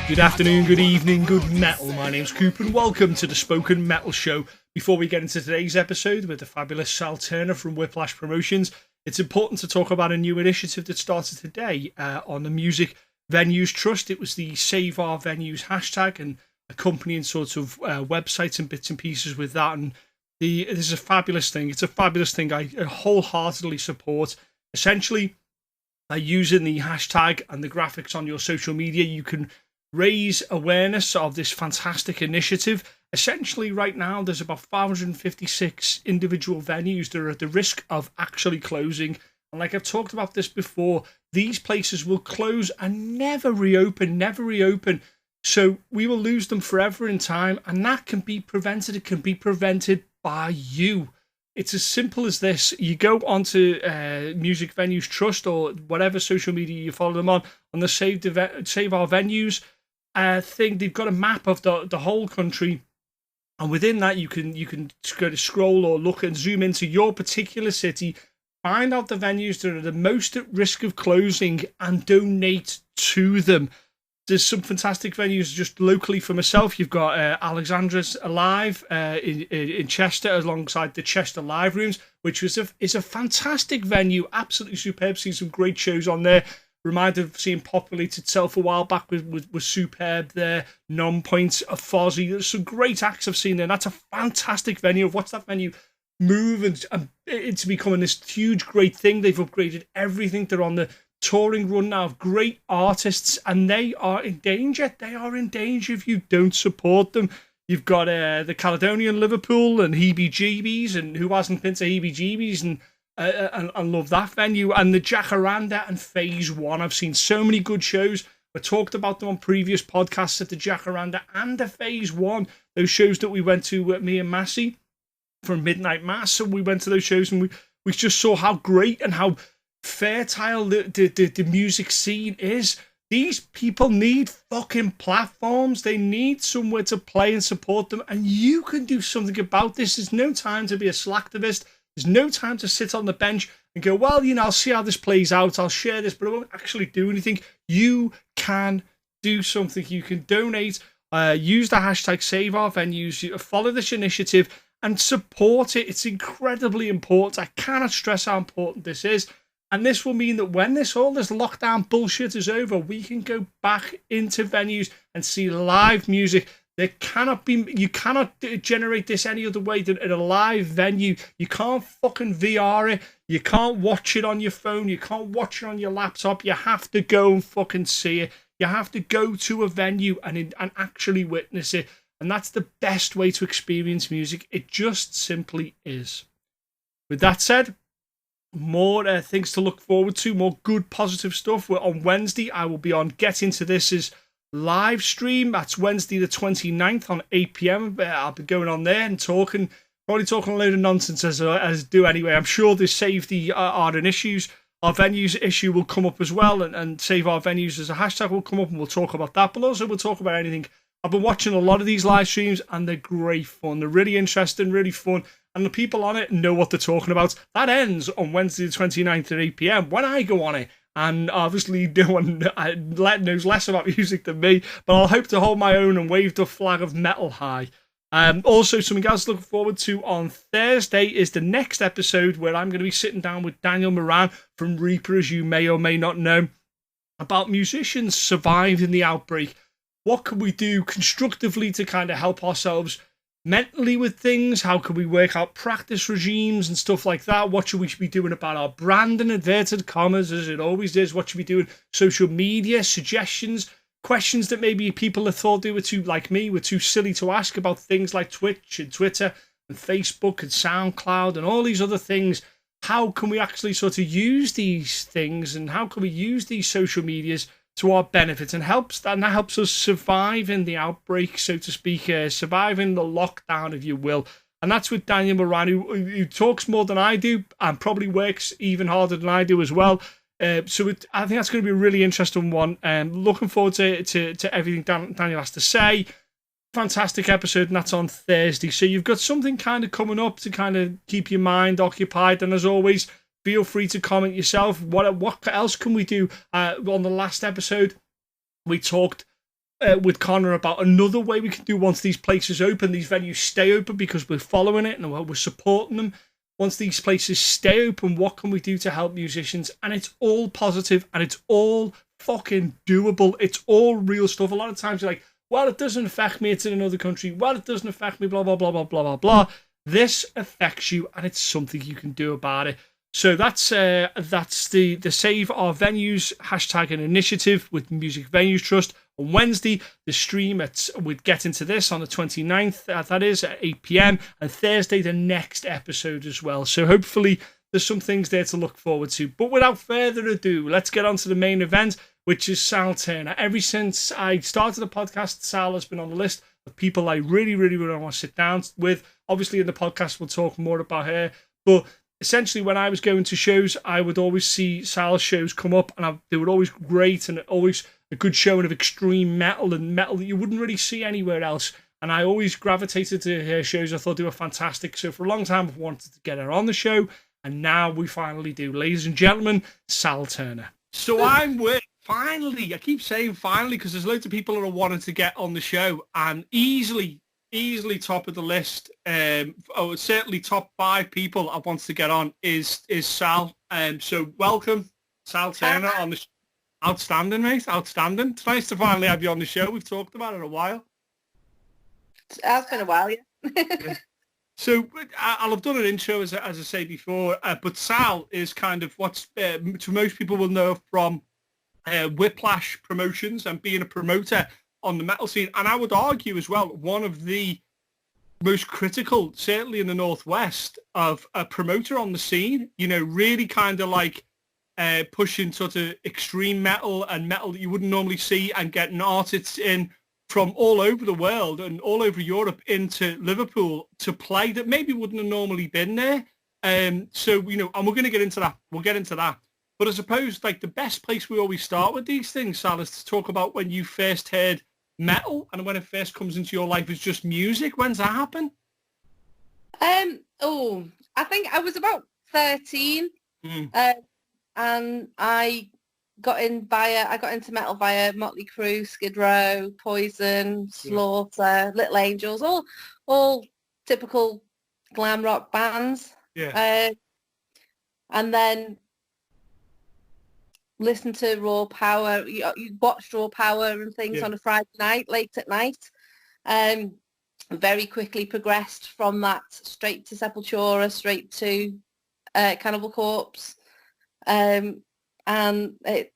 Good afternoon, good evening, good metal. My name's Coop and welcome to the Spoken Metal Show. Before we get into today's episode with the fabulous Sal Turner from Whiplash Promotions, it's important to talk about a new initiative that started today on the Music Venues Trust. It was the Save Our Venues hashtag and accompanying sort of websites and bits and pieces with that. And this is a fabulous thing. It's a fabulous thing I wholeheartedly support. Essentially, using the hashtag and the graphics on your social media, you can raise awareness of this fantastic initiative. Essentially, right now, there's about 556 individual venues that are at the risk of actually closing. And like I've talked about this before, these places will close and never reopen. So we will lose them forever in time, and that can be prevented. It can be prevented by you. It's as simple as this. You go onto Music Venues Trust or whatever social media you follow them on the Save Our Venues thing. They've got a map of the whole country, and within that you can go to scroll or look and zoom into your particular city, find out the venues that are the most at risk of closing and donate to them. There's some fantastic venues just locally for myself. You've got Alexandra's Alive in Chester, alongside the Chester Live Rooms, which is a fantastic venue, absolutely superb. Seen some great shows on there. Reminded of seeing Populated Itself a while back was superb there. Non-Point, Fozzy. There's some great acts I've seen there. That's a fantastic venue. I've watched that venue move and it's becoming this huge, great thing. They've upgraded everything. They're on the touring run now of great artists, and they are in danger. They are in danger if you don't support them. You've got the Caledonian Liverpool and Heebie-Jeebies, and who hasn't been to Heebie-Jeebies and love that venue, and the Jacaranda and Phase 1. I've seen so many good shows. I talked about them on previous podcasts at the Jacaranda and the Phase 1, those shows that we went to, me and Massey, for Midnight Mass. So we went to those shows and we just saw how great and how fertile the music scene is. These people need fucking platforms. They need somewhere to play and support them, and you can do something about this. There's no time to be a slacktivist. There's no time to sit on the bench and go, well, I'll see how this plays out, I'll share this, but I won't actually do anything. You can do something. You can donate, use the hashtag Save Our Venues, follow this initiative and support it. It's incredibly important. I cannot stress how important this is. And this will mean that when all this lockdown bullshit is over, we can go back into venues and see live music. You cannot generate this any other way than at a live venue. You can't fucking VR it. You can't watch it on your phone. You can't watch it on your laptop. You have to go and fucking see it. You have to go to a venue and actually witness it. And that's the best way to experience music. It just simply is. With that said, more things to look forward to, more good positive stuff. We're on Wednesday. I will be on Get Into This's live stream. That's Wednesday the 29th on 8 p.m. I'll be going on there and probably talking a load of nonsense as do anyway. I'm sure the Save the Art and Issues, our venues issue will come up as well, and Save Our Venues as a hashtag will come up, and we'll talk about that, but also we'll talk about anything. I've been watching a lot of these live streams and they're great fun. They're really interesting, really fun. And the people on it know what they're talking about. That ends on Wednesday the 29th at 8 p.m. when I go on it. And obviously no one knows less about music than me, but I'll hope to hold my own and wave the flag of metal high. Also, something else to look forward to on Thursday is the next episode, where I'm going to be sitting down with Daniel Moran from Reaper, as you may or may not know, about musicians surviving the outbreak. What can we do constructively to kind of help ourselves mentally with things? How can we work out practice regimes and stuff like that? What should we be doing about our brand, in inverted commas, as it always is? What should we do in social media? Suggestions, questions that maybe people have thought they were too silly to ask about things like Twitch and Twitter and Facebook and SoundCloud and all these other things. How can we actually sort of use these things, and how can we use these social medias to our benefit, and that helps us survive in the outbreak, so to speak, surviving the lockdown, if you will. And that's with Daniel Moran, who talks more than I do and probably works even harder than I do as well. I think that's going to be a really interesting one. Looking forward to everything Daniel has to say. Fantastic episode, and that's on Thursday. So you've got something kind of coming up to kind of keep your mind occupied. And as always, feel free to comment yourself. What else can we do? On the last episode, we talked with Connor about another way we can do once these places open, these venues stay open because we're following it and we're supporting them. Once these places stay open, what can we do to help musicians? And it's all positive and it's all fucking doable. It's all real stuff. A lot of times you're like, well, it doesn't affect me. It's in another country. Well, it doesn't affect me. Blah, blah, blah, blah, blah, blah, blah. This affects you and it's something you can do about it. So that's the Save Our Venues hashtag and initiative with Music Venues Trust. On Wednesday, the stream we'd get into this on the 29th, that is, at 8 p.m. And Thursday, the next episode as well. So hopefully there's some things there to look forward to. But without further ado, let's get on to the main event, which is Sal Turner. Ever since I started the podcast, Sal has been on the list of people I really, really, really want to sit down with. Obviously, in the podcast, we'll talk more about her. But essentially, when I was going to shows, I would always see Sal's shows come up, and they were always great and always a good showing of extreme metal and metal that you wouldn't really see anywhere else. And I always gravitated to her shows. I thought they were fantastic. So for a long time, I've wanted to get her on the show, and now we finally do. Ladies and gentlemen, Sal Turner. So I'm with, finally, I keep saying finally, because there's loads of people that are wanting to get on the show, and easily top of the list, certainly top 5 people I want to get on is Sal. So welcome, Sal Turner, on the show. Outstanding, mate. Outstanding. It's nice to finally have you on the show. We've talked about it a while. It's been a while, yeah. So I'll have done an intro, as I say before, but Sal is kind of what's, to most people will know from Whiplash promotions and being a promoter on the metal scene. And I would argue as well, one of the most critical, certainly in the Northwest, of a promoter on the scene, you know, really kind of like pushing sort of extreme metal and metal that you wouldn't normally see, and getting artists in from all over the world and all over Europe into Liverpool to play that maybe wouldn't have normally been there. So, you know, and we're going to get into that. We'll get into that. But I suppose like the best place we always start with these things, Sal, is to talk about when you first heard metal and when it first comes into your life as just music. When's that happen? I think I was about 13. And I got into metal via Motley Crue, Skid Row, Poison, Slaughter, Little Angels, all typical glam rock bands. Yeah. And then listened to Raw Power. You watched Raw Power and things on a Friday night, late at night. Very quickly progressed from that straight to Sepultura, straight to Cannibal Corpse. And it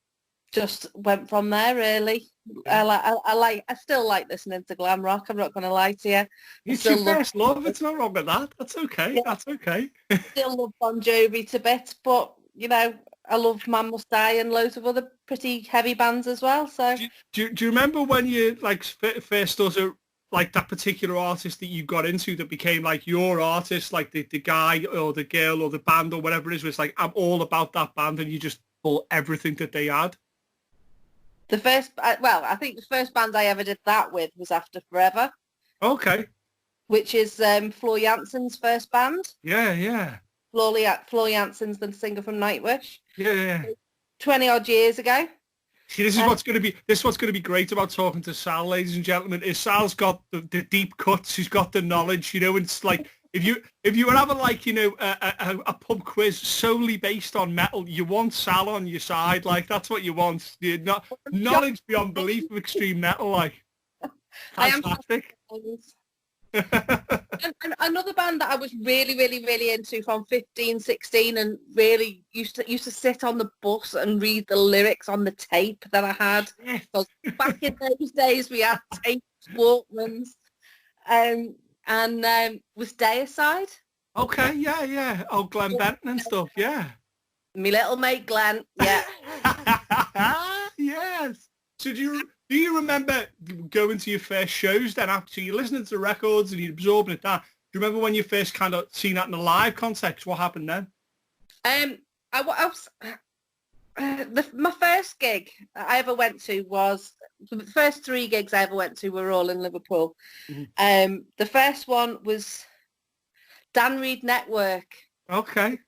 just went from there, really. I still like listening to glam rock. I'm not going to lie to you. It's your first love. It's not wrong with that. That's okay. Yeah. That's okay. Still love Bon Jovi to bits, but you know, I love Man Must Die and loads of other pretty heavy bands as well. So, do you remember when you like first started? Like that particular artist that you got into that became like your artist, like the guy or the girl or the band or whatever it is, was like, I'm all about that band, and you just pull everything that they had? I think the first band I ever did that with was After Forever. Okay. Which is Floor Jansen's first band. Yeah. Floor Jansen's the singer from Nightwish. Yeah. 20 odd years ago. See, this is what's going to be great about talking to Sal, ladies and gentlemen. Is Sal's got the deep cuts, he's got the knowledge, you know. And it's like if you were having like, you know, a pub quiz solely based on metal, you want Sal on your side. Like that's what you want. Not knowledge beyond belief of extreme metal. Like fantastic. And another band that I was really, really, really into from 15, 16 and really used to sit on the bus and read the lyrics on the tape that I had. Because back in those days we had tapes, Walkmans, and was Deicide. Okay, yeah. Oh, Glen Benton and stuff, yeah. Me little mate Glenn, yeah. Yes. So do you remember going to your first shows then after you're listening to the records and you're absorbing it down? Do you remember when you first kind of seen that in a live context? What happened then? My first gig I ever went to was, the first 3 gigs I ever went to were all in Liverpool. Mm-hmm. The first one was Dan Reed Network. Okay.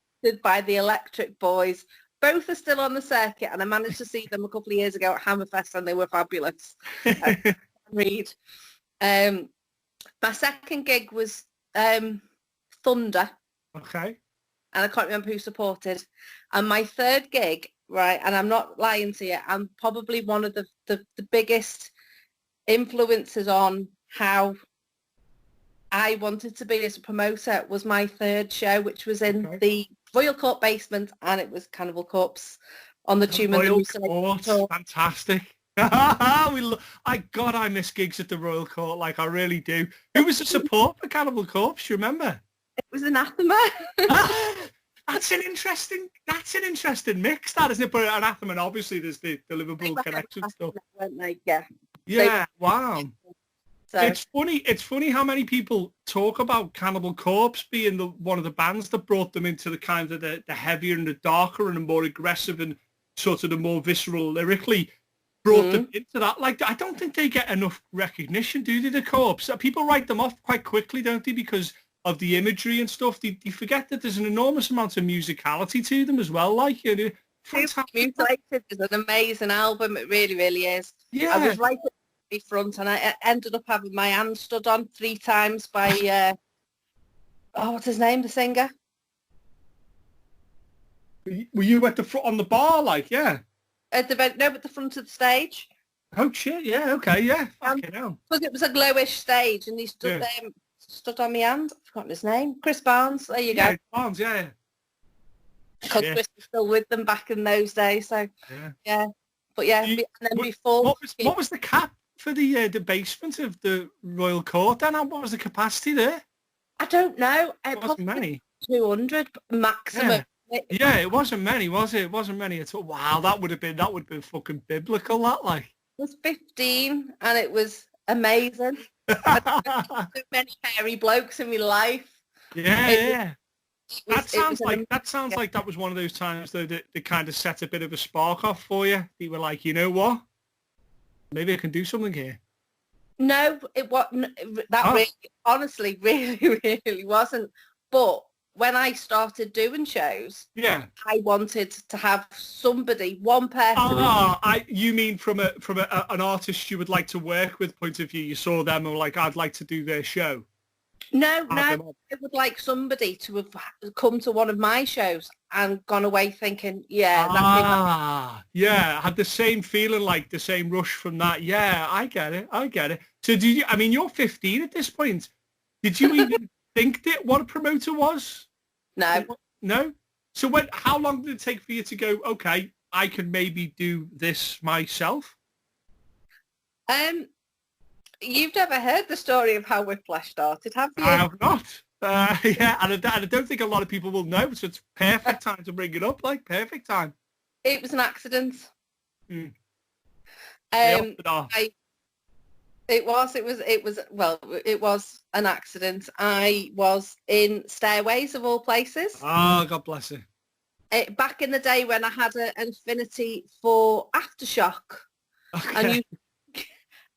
By the Electric Boys. both are still on the circuit, and I managed to see them a couple of years ago at Hammerfest, and they were fabulous. Read. My second gig was Thunder. Okay. And I can't remember who supported. And my third gig, right, and I'm not lying to you, I'm probably one of the biggest influences on how I wanted to be as a promoter was my third show, which was in the Royal Court basement, and it was Cannibal Corpse on the Tomb and the Royal Mutilation. Court, fantastic. I miss gigs at the Royal Court, like I really do. Who was the support for Cannibal Corpse? Do you remember? It was Anathema. That's an interesting mix, that, isn't it? But Anathema, and obviously there's the Liverpool connection stuff. Weren't they? Yeah. Yeah. Wow. So. It's funny how many people talk about Cannibal Corpse being one of the bands that brought them into the kind of the heavier and the darker and the more aggressive and sort of the more visceral lyrically brought them into that. Like, I don't think they get enough recognition, do they, the Corpse? People write them off quite quickly, don't they, because of the imagery and stuff. They forget that there's an enormous amount of musicality to them as well. Like, you know, Mutilated is an amazing album. It really, really is. Yeah. I was right at the front, and I ended up having my hand stood on 3 times by what's his name, the singer? Were you at the front on the bar, like, yeah? At the front of the stage. Oh shit! Yeah, okay, yeah. Fucking hell. Because it was a glowish stage, and he stood there, stood on my hand. I've forgotten his name. Chris Barnes. There you go. Barnes, yeah. Because Chris was still with them back in those days, so yeah. But yeah, and then before. What was the cap for the basement of the Royal Court? Then what was the capacity there? I don't know. It wasn't many. 200 maximum. Yeah, it wasn't many, was it? It wasn't many at all. Wow, that would have been fucking biblical, that, like. I was 15 and it was amazing. So many hairy blokes in my life. Yeah. That sounds like that was one of those times though that kind of set a bit of a spark off for you. You were like, you know what? Maybe I can do something here. No, it wasn't. Really, honestly, really wasn't. But when I started doing shows, I wanted to have somebody, one person. You mean from an artist you would like to work with point of view? You saw them and were like, I'd like to do their show. No, I would like somebody to have come to one of my shows and gone away thinking, I had the same feeling, like the same rush from that. Yeah, I get it. So did you? I mean, you're 15 at this point. Did you even think that what a promoter was? No. So how long did it take for you to go, okay, I could maybe do this myself? You've never heard the story of how Whiplash started, have you? I have not. And I don't think a lot of people will know, so it's perfect time to bring it up, like perfect time. It was an accident. It was an accident. I was in Stairways of all places. Oh, God bless you. Back in the day when I had an affinity for Aftershock. Okay. And you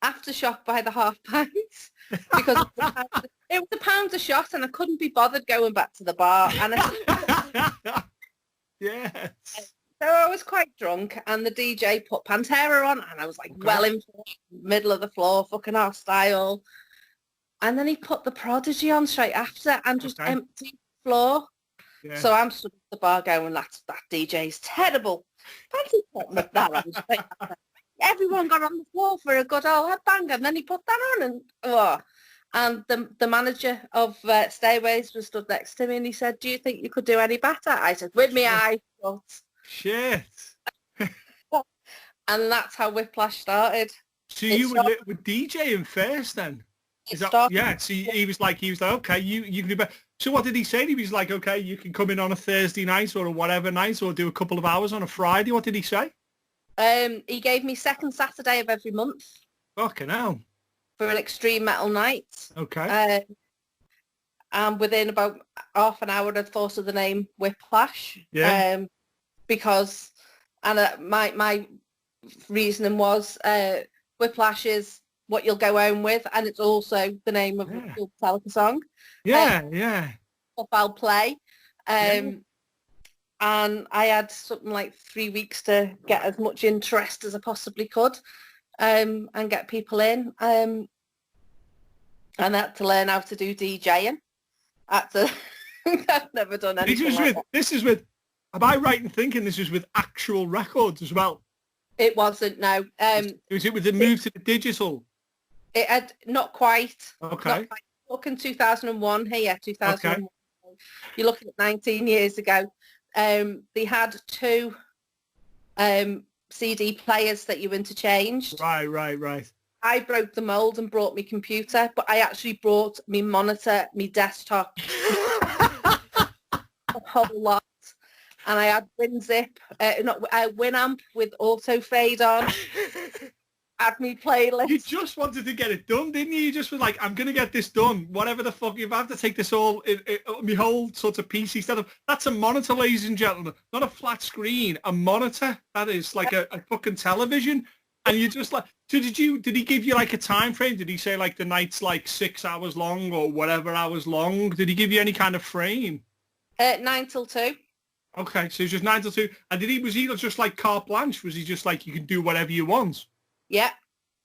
Aftershock by the half pints because it was £1 a shot and I couldn't be bothered going back to the bar. And yes. So I was quite drunk and the DJ put Pantera on and I was like well in the middle of the floor, fucking hostile. And then he put the Prodigy on straight after and just empty the floor. Yeah. So I'm stood at the bar going, that DJ's terrible. Fancy putting that on straight after. Everyone got on the floor for a good old headbang and then he put that on and the manager of Stairways was stood next to me and he said, do you think you could do any better? I said, with me eyes shut. Shit. And that's how Whiplash started. So you were DJing first then? So he was like, okay, you can do better. So what did he say? He was like, okay, you can come in on a Thursday night or a whatever night or do a couple of hours on a Friday. What did he say? He gave me second Saturday of every month. Fucking hell. For an extreme metal night. Okay. And within about half an hour I'd thought of the name Whiplash. Yeah. Because my reasoning was Whiplash is what you'll go home with and it's also the name of the Metallica song. Yeah. Stuff I'll play. and I had something like 3 weeks to get as much interest as I possibly could, and get people in. And I had to learn how to do DJing. I've never done anything like that. This is with, am I right in thinking this is with actual records as well? It wasn't, no. Was it with the move to the digital? It had not quite. Okay. Not quite. Looking 2001 here, 2001. Okay. You're looking at 19 years ago. They had 2 CD players that you interchanged. Right. I broke the mold and brought my computer, but I actually brought my monitor, my desktop, a whole lot. And I had WinZip, Winamp with auto fade on. Had me playlist. You just wanted to get it done, didn't you? You just were like, I'm going to get this done. Whatever the fuck, if I have to take this all, my whole sort of PC setup. That's a monitor, ladies and gentlemen. Not a flat screen, a monitor. That is like a fucking television. And you just like, so did he give you like a time frame? Did he say like the night's like 6 hours long or whatever hours long? Did he give you any kind of frame? 9 till 2. Okay, so it's just 9 till 2. And was he just like carte blanche? Was he just like, you can do whatever you want? Yeah.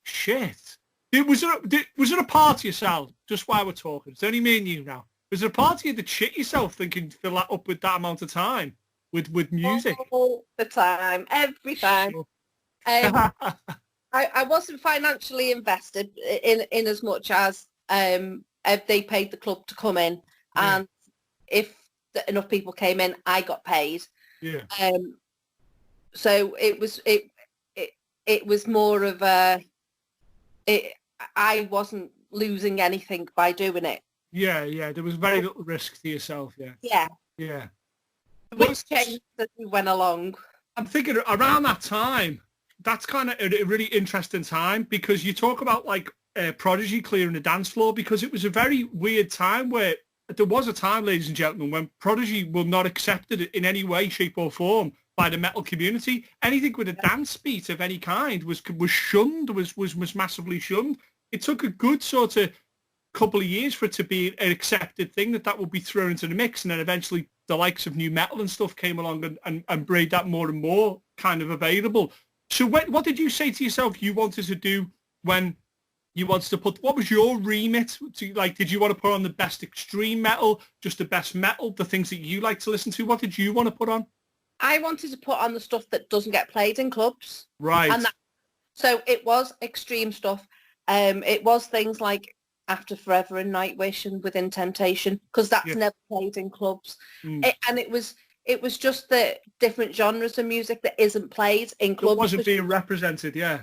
Shit. Was there a part of yourself, just while we're talking, it's only me and you now, was there a part of you that shit yourself thinking to fill that up with that amount of time with music? All the time, every time. I wasn't financially invested in as much as if they paid the club to come in, and if enough people came in, I got paid. Yeah. So it was more of I wasn't losing anything by doing it. Yeah. There was very little risk to yourself. Yeah. Which changed as we went along. I'm thinking around that time, that's kind of a really interesting time, because you talk about like Prodigy clearing the dance floor, because it was a very weird time where there was a time, ladies and gentlemen, when Prodigy were not accepted in any way, shape or form by the metal community. Anything with a dance beat of any kind was shunned, was massively shunned. It took a good sort of couple of years for it to be an accepted thing that would be thrown into the mix, and then eventually the likes of new metal and stuff came along and made that more and more kind of available. So what did you say to yourself you wanted to do when you wanted to put, what was your remit? Did you want to put on the best extreme metal, just the best metal, the things that you like to listen to? What did you want to put on? I wanted to put on the stuff that doesn't get played in clubs. Right. So it was extreme stuff. It was things like After Forever and Nightwish and Within Temptation, because that's never played in clubs. And it was just the different genres of music that isn't played in clubs. It wasn't being represented, yeah.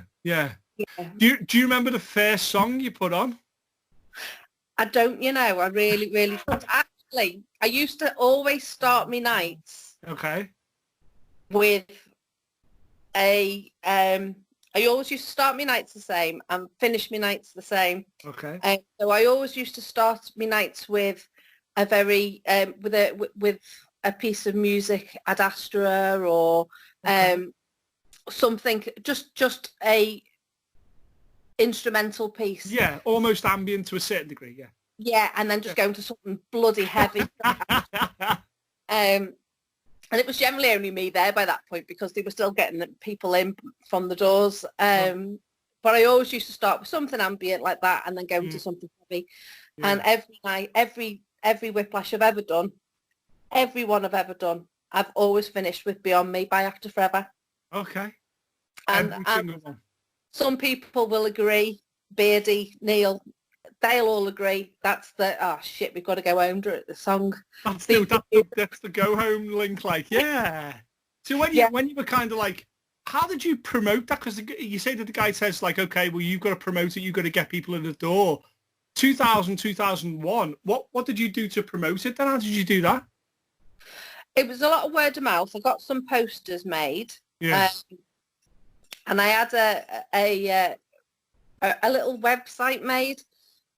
Do you remember the first song you put on? I don't, I really, really don't. Actually, I used to always start my nights with I always used to start my nights the same and finish my nights the same. Okay. So I always used to start my nights with a very with a piece of music, Ad Astra, or something, just a instrumental piece. Yeah, almost ambient to a certain degree. Yeah, and then just going to something bloody heavy. And it was generally only me there by that point, because they were still getting the people in from the doors. But I always used to start with something ambient like that and then go into something heavy. Yeah. And every night, every Whiplash I've ever done, every one I've ever done, I've always finished with Beyond Me by After Forever. Okay. And some people will agree, Beardy, Neil, they'll all agree that's we've got to go home to the song. That's the go home link, like, yeah. So when you were kind of like, how did you promote that? Because you say that the guy says like, okay, well, you've got to promote it, you've got to get people in the door. 2001, what did you do to promote it then? How did you do that? It was a lot of word of mouth. I got some posters made. Yes. And I had a little website made.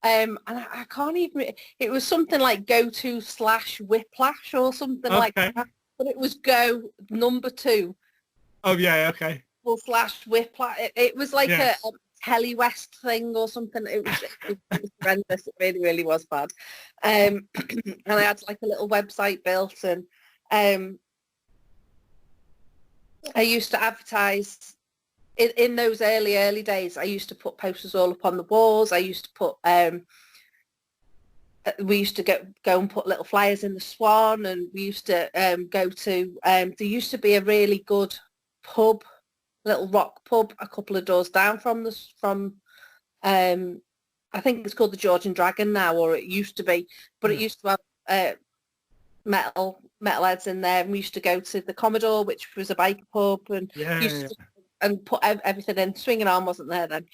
And I can't even, it was something like go-to/Whiplash or something like that. But it was #2. Oh, yeah, okay. /Whiplash. It was like a Telewest thing or something. It was horrendous. It really, really was bad. And I had like a little website built, and I used to advertise in those early days. I used to put posters all up on the walls. I used to put we used to go and put little flyers in the Swan, and we used to go to there used to be a really good pub, little rock pub, a couple of doors down from I think it's called the George and Dragon now, or it used to be, but it used to have metalheads in there, and we used to go to the Commodore, which was a bike pub, and and put everything in. Swinging Arm wasn't there then.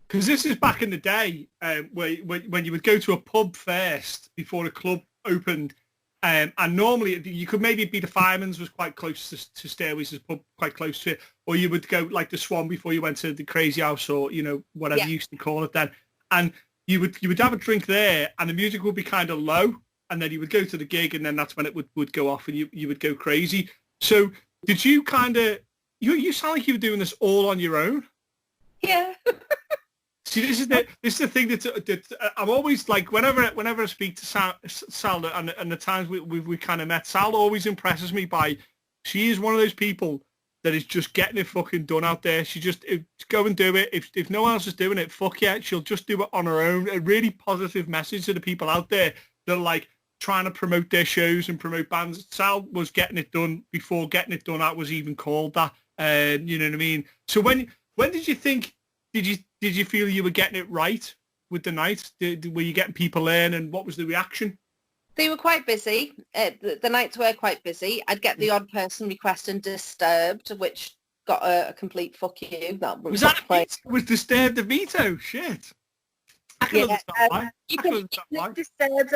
Because this is back in the day when you would go to a pub first before a club opened, and normally you could maybe be the Fireman's was quite close to Stairways' pub, quite close to it, or you would go like the Swan before you went to the Crazy House, or whatever you used to call it then, and you would have a drink there, and the music would be kind of low, and then you would go to the gig, and then that's when it would go off, and you would go crazy. So did you kind of you sound like you were doing this all on your own? Yeah. See, this is the thing that I'm always like, whenever I speak to Sal and the times we kind of met, Sal always impresses me by, she is one of those people that is just getting it fucking done out there. She just go and do it. If no one else is doing it, fuck yeah, she'll just do it on her own. A really positive message to the people out there that are like trying to promote their shows and promote bands. Sal was getting it done before getting it done out was even called that. You know what I mean? So when did you think? Did you feel you were getting it right with the nights? Were you getting people in, and what was the reaction? They were quite busy. The nights were quite busy. I'd get the odd person requesting Disturbed, which got a complete fuck you. That was Disturbed the veto? Shit. You could Disturbed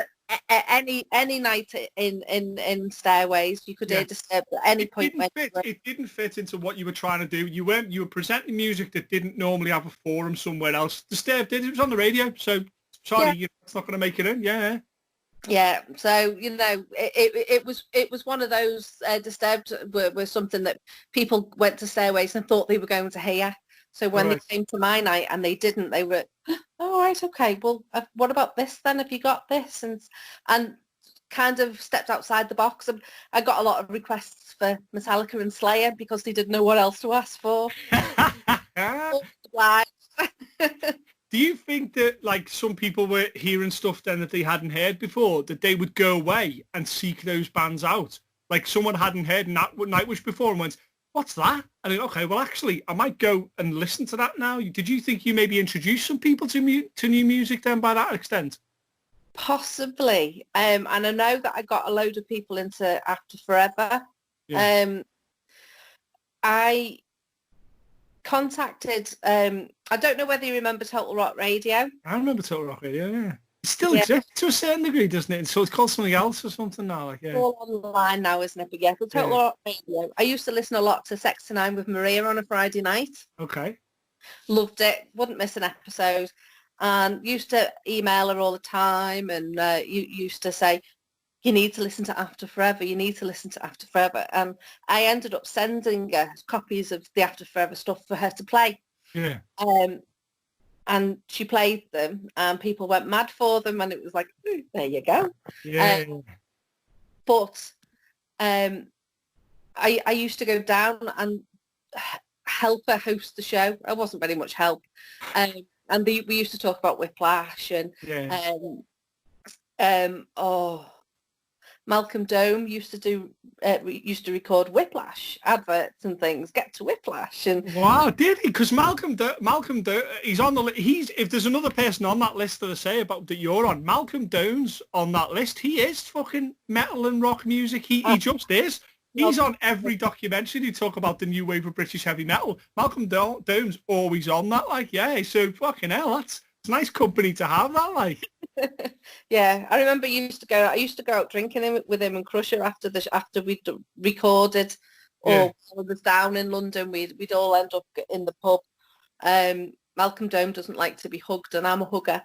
any night in Stairways. You could hear Disturbed at any point. It didn't fit into what you were trying to do. You were presenting music that didn't normally have a forum somewhere else. Disturbed did. It was on the radio. So sorry, it's not going to make it in. Yeah. Yeah, so it was one of those Disturbed were something that people went to Stairways and thought they were going to hear. So when they came to my night and they didn't, they were, oh, right, okay, well, what about this then? Have you got this? And kind of stepped outside the box. And I got a lot of requests for Metallica and Slayer because they didn't know what else to ask for. Do you think that, like, some people were hearing stuff then that they hadn't heard before, that they would go away and seek those bands out? Like, someone hadn't heard Nightwish before and went, what's that? And then, okay, well, actually, I might go and listen to that now. Did you think you maybe introduced some people to new music then by that extent? Possibly. And I know that I got a load of people into After Forever. Yeah. I contacted, I don't know whether you remember Total Rock Radio. I remember Total Rock Radio, yeah. It still exists to a certain degree, doesn't it? So it's called something else or something now. Like, yeah. It's all online now, isn't it? But yeah, Total Rock Radio. I used to listen a lot to Sex Tonight with Maria on a Friday night. Okay. Loved it. Wouldn't miss an episode. And used to email her all the time, and you used to say, you need to listen to After Forever. You need to listen to After Forever. And I ended up sending her copies of the After Forever stuff for her to play. Yeah. And she played them, and people went mad for them, and it was like, there you go. Yeah. But I used to go down and help her host the show. I wasn't very much help. And we used to talk about Whiplash and Malcolm Dome used to record Whiplash adverts and things. Get to Whiplash and wow, did he? Because Malcolm Dome, he's on the if there's another person on that list that I say about that you're on, Malcolm Dome's on that list. He is fucking metal and rock music. He just is. He's on every documentary. They talk about the new wave of British heavy metal. Malcolm Dome's always on that. Like, yeah. So fucking hell, it's nice company to have. That like. Yeah, I remember I used to go out drinking with him and Crusher after we'd recorded, or when I was down in London, we'd all end up in the pub. Malcolm Dome doesn't like to be hugged, and I'm a hugger.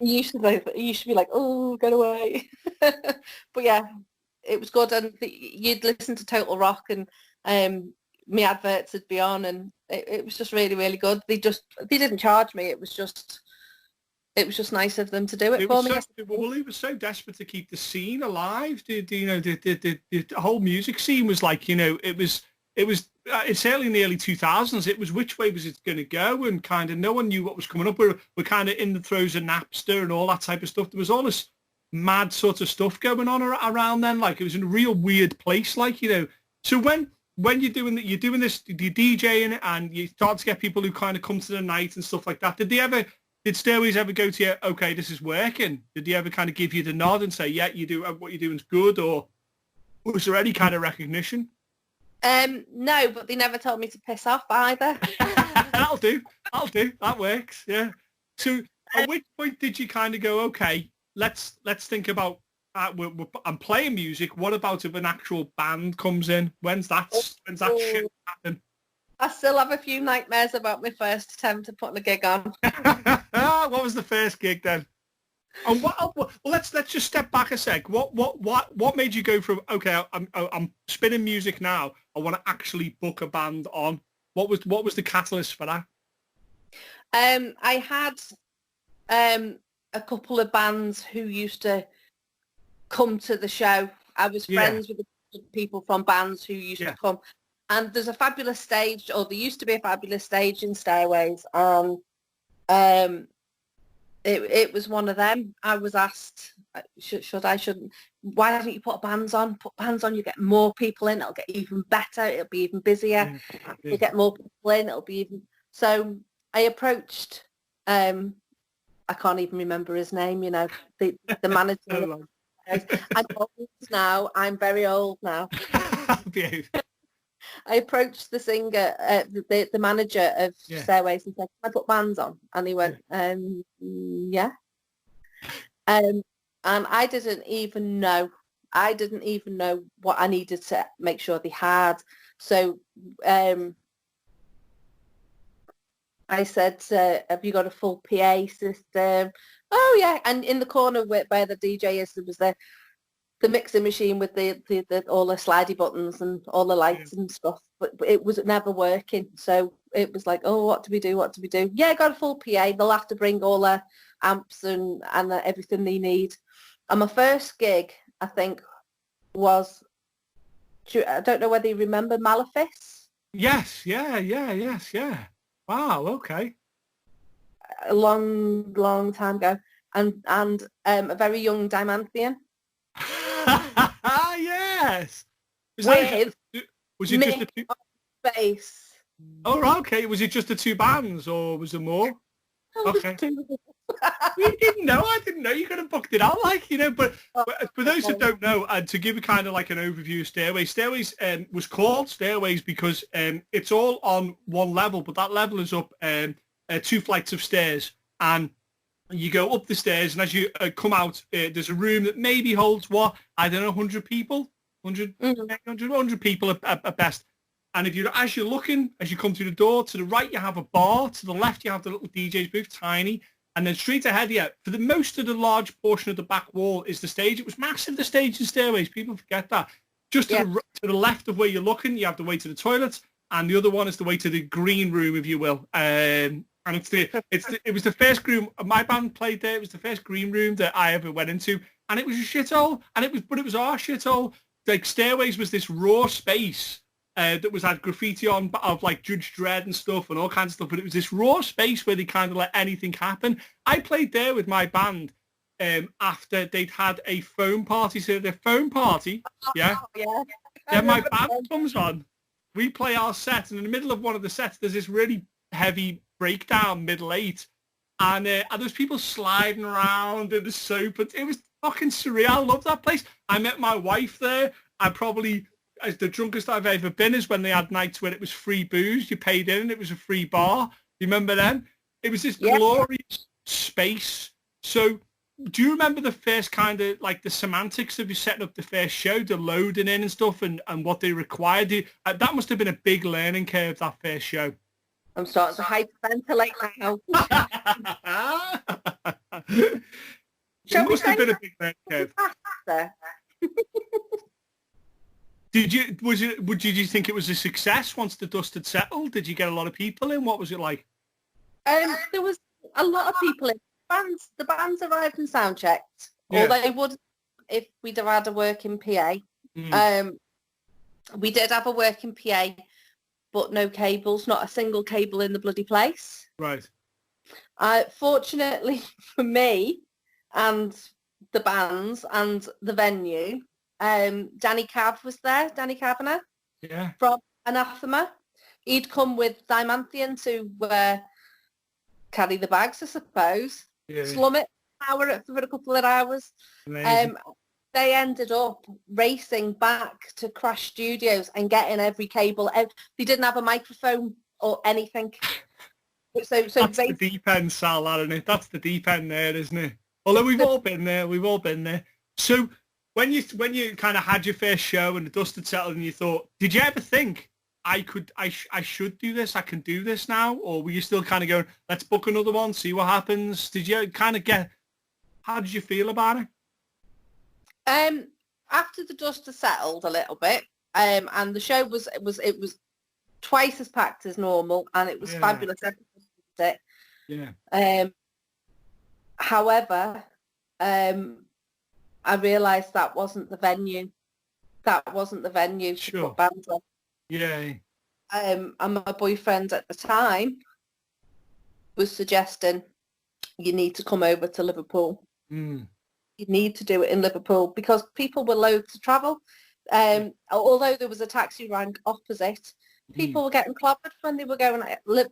He used to be like, oh, get away. But yeah, it was good, and you'd listen to Total Rock, and my adverts would be on, and it was just really, really good. They didn't charge me. It was just it was just nice of them to do it for me. Well, he was so desperate to keep the scene alive. The whole music scene was like, it's certainly in the early 2000s. It was which way was it going to go, and kind of no one knew what was coming up. We're kind of in the throes of Napster and all that type of stuff. There was all this mad sort of stuff going on around then. Like it was in a real weird place. Like so when you're doing this, you're DJing, and you start to get people who kind of come to the night and stuff like that. Did Stairways ever go to you, okay, this is working? Did they ever kind of give you the nod and say, yeah, you do what you're doing is good, or was there any kind of recognition? No, but they never told me to piss off either. That'll do. That works. Yeah. So at which point did you kind of go, okay, let's think about I'm playing music. What about if an actual band comes in? When's that shit happen? I still have a few nightmares about my first attempt at putting a gig on. What was the first gig then? And let's just step back a sec. What made you go from okay, I'm spinning music now, I want to actually book a band on? What was the catalyst for that? I had a couple of bands who used to come to the show. I was friends with the people from bands who used to come. And there's a fabulous stage, or there used to be a fabulous stage in Stairways. It was one of them. I was asked, shouldn't? Why haven't you put bands on? Put bands on, you get more people in, it'll get even better, it'll be even busier. You get more people in, it'll be even... So I approached, I can't even remember his name, the manager. I'm old now, I'm very old now. I approached the singer, the manager of Stairways, and said, "Can I put bands on?" And he went, "Yeah." And I didn't even know what I needed to make sure they had. So I said, "Have you got a full PA system?" Oh yeah, and in the corner where the DJ is, there was the mixing machine with the all the slidey buttons and all the lights and stuff, but it was never working. So it was like, oh, what do we do? Yeah, got a full PA. They'll have to bring all the amps and everything they need. And my first gig, I think, was, I don't know whether you remember Malefice. Yes. Wow. Okay. A long time ago, and a very young Dimanthian. Yes. Was it just the two? Bass. Oh, right, okay. Was it just the two bands, or was there more? Okay. We didn't know. I didn't know. You could have booked it out, But for those who don't know, and to give you kind of like an overview of Stairways was called Stairways because it's all on one level, but that level is up 2 flights of stairs, and you go up the stairs, and as you come out, there's a room that maybe holds, 100 people? 100 people at best. And as you're looking, as you come through the door, to the right you have a bar, to the left you have the little DJ's booth, tiny, and then straight ahead of you, for the most of the large portion of the back wall is the stage. It was massive, the stage in Stairways. People forget that. Just to the left of where you're looking, you have the way to the toilets, and the other one is the way to the green room, if you will. And it was the first room my band played there. It was the first green room that I ever went into, and it was a shithole. But it was our shithole. Like Stairways was this raw space that had graffiti on of like Judge Dredd and stuff and all kinds of stuff. But it was this raw space where they kind of let anything happen. I played there with my band after they'd had a foam party. So the foam party, then my band comes on. We play our set, and in the middle of one of the sets, there's this really heavy breakdown, middle 8, and there's people sliding around in the soap. It was fucking surreal. I love that place. I met my wife there. The drunkest I've ever been is when they had nights where it was free booze. You paid in and it was a free bar. You remember then? It was this glorious space. So do you remember the first kind of like the semantics of you setting up the first show, the loading in and stuff, and what they required? That must have been a big learning curve, that first show. I'm starting to hyperventilate now. It must have been a big learning curve. Did you think it was a success once the dust had settled? Did you get a lot of people in? What was it like? There was a lot of people in. the bands arrived and sound checked. Yeah. Or they would if we'd have had a working PA. We did have a working PA, but no cables, not a single cable in the bloody place. Right. Fortunately for me and the bands and the venue, Danny Cav was there, Danny Kavanagh. Yeah. From Anathema. He'd come with Dimanthian to carry the bags, I suppose. Yeah. Slum it for a couple of hours. They ended up racing back to Crash Studios and getting every cable. They didn't have a microphone or anything. So that's the deep end, Sal, isn't it? That's the deep end there, isn't it? Although we've all been there. So when you kind of had your first show and the dust had settled and you thought, did you ever think I should do this, I can do this now? Or were you still kind of going, let's book another one, see what happens? Did you kind of how did you feel about it? After the dust had settled a little bit, and the show was twice as packed as normal, and it was fabulous. Yeah. However, I realised that wasn't the venue. That wasn't the venue to put bands on. Yeah. And my boyfriend at the time was suggesting you need to come over to Liverpool. You need to do it in Liverpool because people were loath to travel. Although there was a taxi rank opposite, people were getting clobbered when they were going.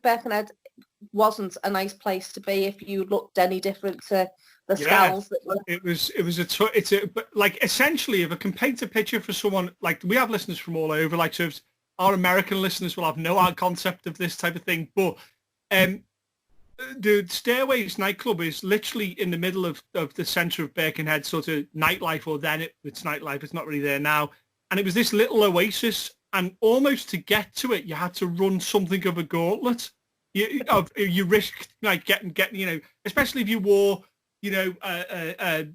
Birkenhead wasn't a nice place to be if you looked any different to the scowls that were. Like essentially, if I can paint a picture for someone, like we have listeners from all over, like so our American listeners will have no concept of this type of thing, but the Stairways nightclub is literally in the middle of the centre of Birkenhead, sort of nightlife, or then it's nightlife. It's not really there now. And it was this little oasis, and almost to get to it, you had to run something of a gauntlet. You risked like getting, especially if you wore, a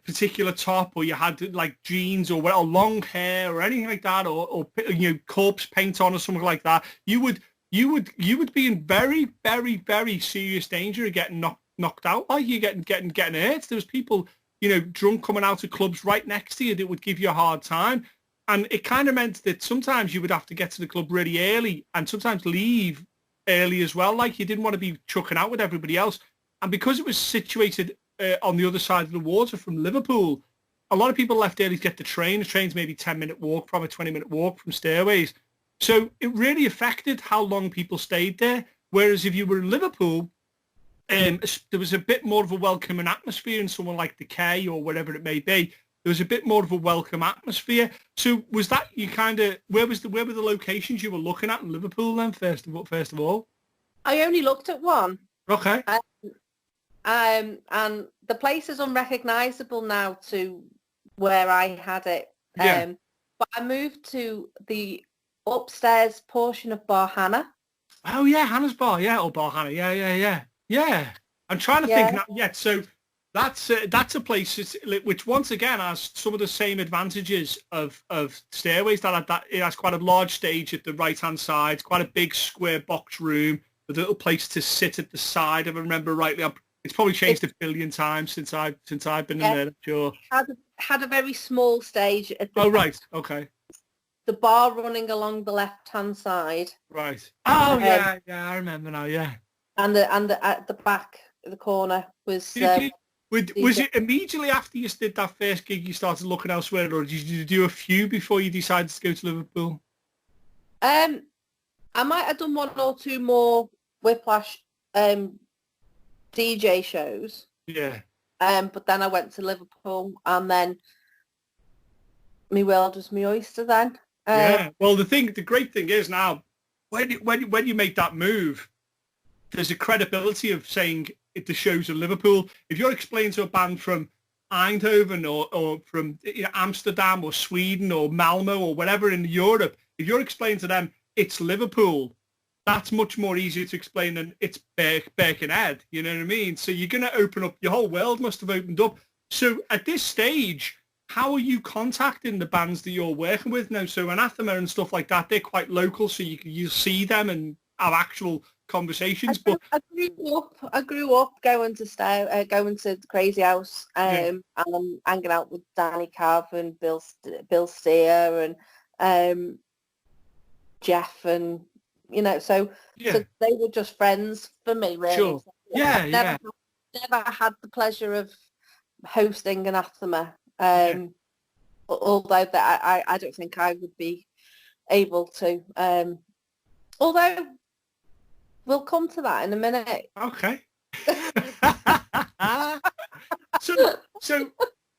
particular top, or you had like jeans or long hair or anything like that, or corpse paint on or something like that. You would be in very, very, very serious danger of getting knocked out. Like you getting hurt. There was people, drunk coming out of clubs right next to you that would give you a hard time. And it kind of meant that sometimes you would have to get to the club really early and sometimes leave early as well. Like you didn't want to be chucking out with everybody else. And because it was situated on the other side of the water from Liverpool, a lot of people left early to get the train. The train's maybe 10-minute walk from a 20-minute walk from Stairways. So it really affected how long people stayed there. Whereas if you were in Liverpool, there was a bit more of a welcoming atmosphere in someone like the K or whatever it may be. There was a bit more of a welcome atmosphere. So was that where were the locations you were looking at in Liverpool then, first of all? I only looked at one. Okay. And the place is unrecognisable now to where I had it. Yeah. But I moved to the upstairs portion of Bar Hannah. Oh yeah, Hannah's Bar, yeah, or Bar Hannah, yeah. I'm trying to think now. Yeah, so that's a place which once again has some of the same advantages of Stairways. That it has quite a large stage at the right hand side, quite a big square box room with a little place to sit at the side. If I remember rightly, it's probably changed a billion times since I've been in there. I'm sure. Had a very small stage at the right, okay. The bar running along the left-hand side. Right. Oh, yeah, I remember now, yeah. And at the back, the corner was... was it immediately after you did that first gig you started looking elsewhere, or did you do a few before you decided to go to Liverpool? I might have done one or two more Whiplash DJ shows. Yeah. But then I went to Liverpool, and then my world was my oyster then. Yeah. Well, the great thing is now, when you make that move, there's a credibility of saying the shows in Liverpool. If you're explaining to a band from Eindhoven or from Amsterdam or Sweden or Malmo or whatever in Europe, if you're explaining to them it's Liverpool, that's much more easier to explain than it's Birkenhead. You know what I mean? So you're going to open up, your whole world must have opened up. So at this stage, how are you contacting the bands that you're working with now? So Anathema and stuff like that, they're quite local, so you see them and have actual conversations. But I grew up going to the Crazy House, and hanging out with Danny Cav and Bill Steer and Jeff, and so they were just friends for me, really. Sure. So, never had the pleasure of hosting Anathema, although that I don't think I would be able to. Although we'll come to that in a minute. Okay. So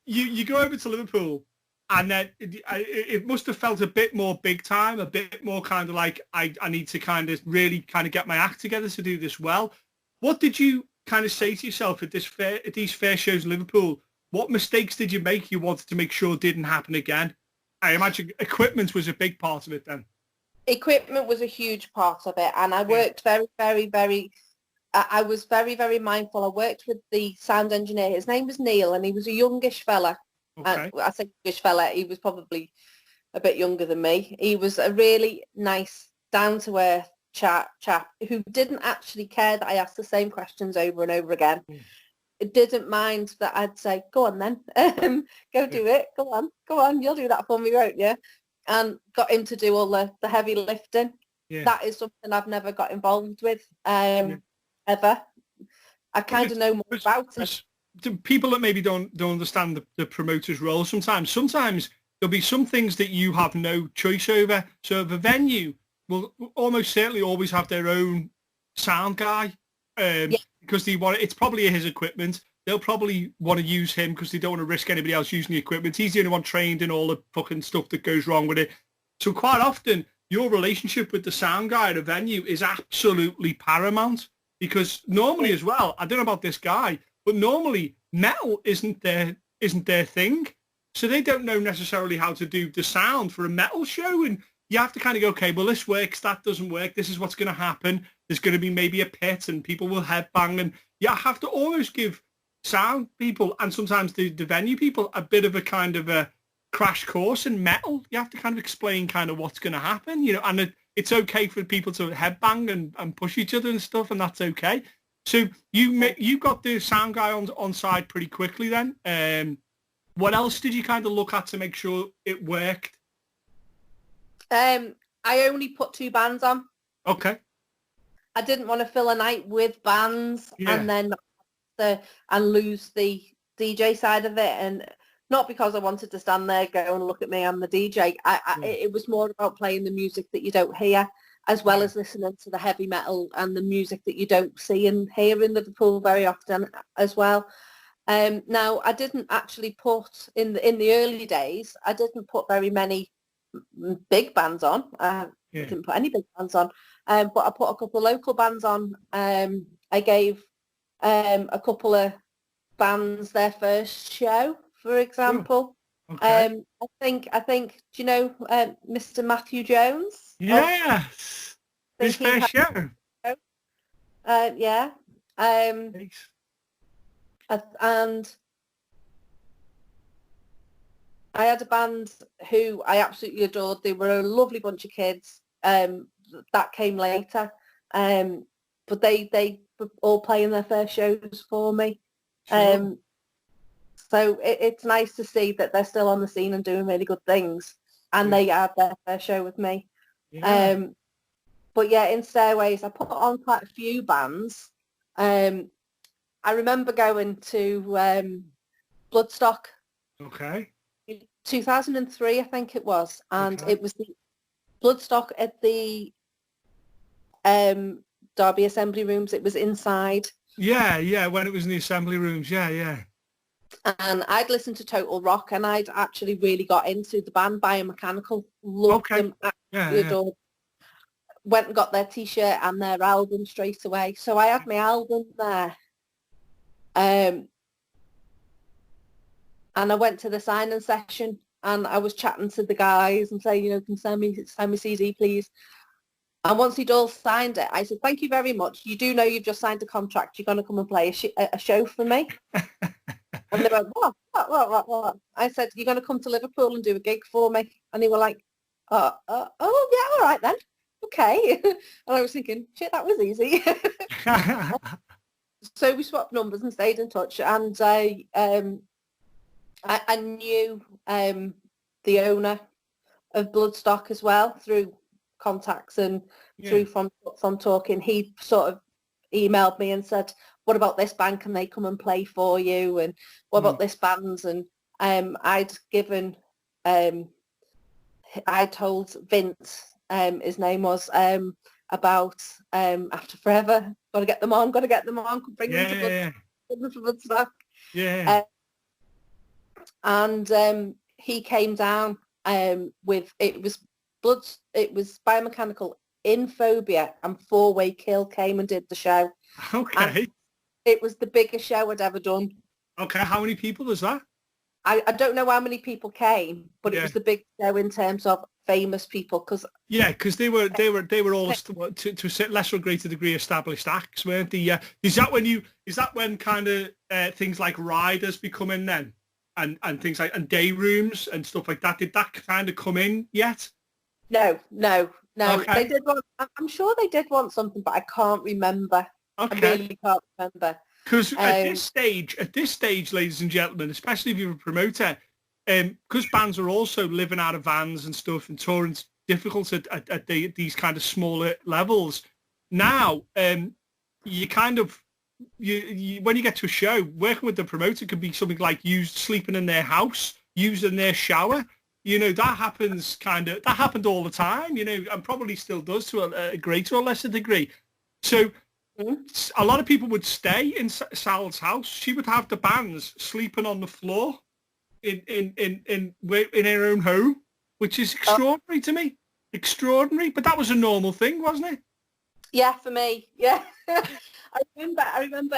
you go over to Liverpool, and then it must have felt a bit more big time, a bit more kind of like I need to kind of really kind of get my act together to do this well. What did you kind of say to yourself at these fair shows in Liverpool? What mistakes did you make you wanted to make sure didn't happen again? I imagine equipment was a big part of it then. Equipment was a huge part of it, and I worked very, very, very. I was very, very mindful. I worked with the sound engineer. His name was Neil, and he was a youngish fella. Okay. I say youngish fella. He was probably a bit younger than me. He was a really nice, down-to-earth chap who didn't actually care that I asked the same questions over and over again. It didn't mind that I'd say, "Go on then, go do it. Go on, you'll do that for me, won't you?" And got him to do all the heavy lifting. Yeah. That is something I've never got involved with ever. I kind of know more about it. People that maybe don't understand the promoter's role, sometimes there'll be some things that you have no choice over. So the venue will almost certainly always have their own sound guy because it's probably his equipment. They'll probably want to use him because they don't want to risk anybody else using the equipment. He's the only one trained in all the fucking stuff that goes wrong with it. So quite often, your relationship with the sound guy at a venue is absolutely paramount, because normally as well, I don't know about this guy, but normally metal isn't their thing. So they don't know necessarily how to do the sound for a metal show. And you have to kind of go, okay, well, this works, that doesn't work. This is what's going to happen. There's going to be maybe a pit and people will headbang. And you have to almost give sound people and sometimes the venue people a bit of a kind of a crash course in metal. You have to kind of explain kind of what's going to happen, and it's okay for people to headbang and push each other and stuff, and that's okay. So you got the sound guy on side pretty quickly then. What else did you kind of look at to make sure it worked? I only put 2 bands on. Okay. I didn't want to fill a night with bands and then and lose the DJ side of it, and not because I wanted to stand there, go and look at me, I'm the DJ. It was more about playing the music that you don't hear, as well as listening to the heavy metal and the music that you don't see and hear in Liverpool very often as well. Now, I didn't actually put, in the early days, I didn't put very many big bands on. I didn't put any big bands on, but I put a couple of local bands on. I gave a couple of bands their first show, for example. Okay. I think do you know Mr. Matthew Jones? Yes. His first show. Yeah. And I had a band who I absolutely adored. They were a lovely bunch of kids. That came later. But they were all playing their first shows for me. Sure. So it's nice to see that they're still on the scene and doing really good things. And they had their first show with me. Yeah. But yeah, in Stairways, I put on quite a few bands. I remember going to Bloodstock. Okay. 2003, I think it was. And it was the Bloodstock at the Derby Assembly Rooms. It was inside. Yeah, when it was in the Assembly Rooms, yeah. And I'd listened to Total Rock, and I'd actually really got into the band Biomechanical. Loved them, absolutely adored. Went and got their T-shirt and their album straight away. So I had my album there. And I went to the signing session, and I was chatting to the guys and saying, can send me CD, please. And once he'd all signed it, I said, thank you very much. You do know you've just signed a contract. You're going to come and play a show for me. And they went, what? I said, you're going to come to Liverpool and do a gig for me. And they were like, oh yeah, all right then. okay. And I was thinking, shit, that was easy. So we swapped numbers and stayed in touch. And I knew the owner of Bloodstock as well through contacts and through from talking. He sort of emailed me and said, what about this band? Can they come and play for you? And what about this band? And I'd given, I told Vince, his name was, about After Forever. Got to get them on, bring them to Bloodstock. Yeah. And he came down with, it was Biomechanical in Phobia, and Four Way Kill came and did the show. Okay. And it was the biggest show I'd ever done. Okay, how many people was that? I don't know how many people came, but it was the big show in terms of famous people. Because they were all to a lesser or greater degree established acts, weren't they? Is that when kind of things like Riders become in then, and things like and day rooms and stuff like that? Did that kind of come in yet? No. Okay. They did want. I'm sure they did want something, but I can't remember. Okay. I really can't remember. Because at this stage, ladies and gentlemen, especially if you're a promoter, because bands are also living out of vans and stuff, and touring's difficult at these kind of smaller levels. Now, you kind of when you get to a show, working with the promoter could be something like sleeping in their house, using their shower. That happened all the time, and probably still does to a greater or lesser degree. So a lot of people would stay in Sal's house. She would have the bands sleeping on the floor in her own home, which is extraordinary to me. Extraordinary, but that was a normal thing, wasn't it? Yeah, for me. Yeah. I remember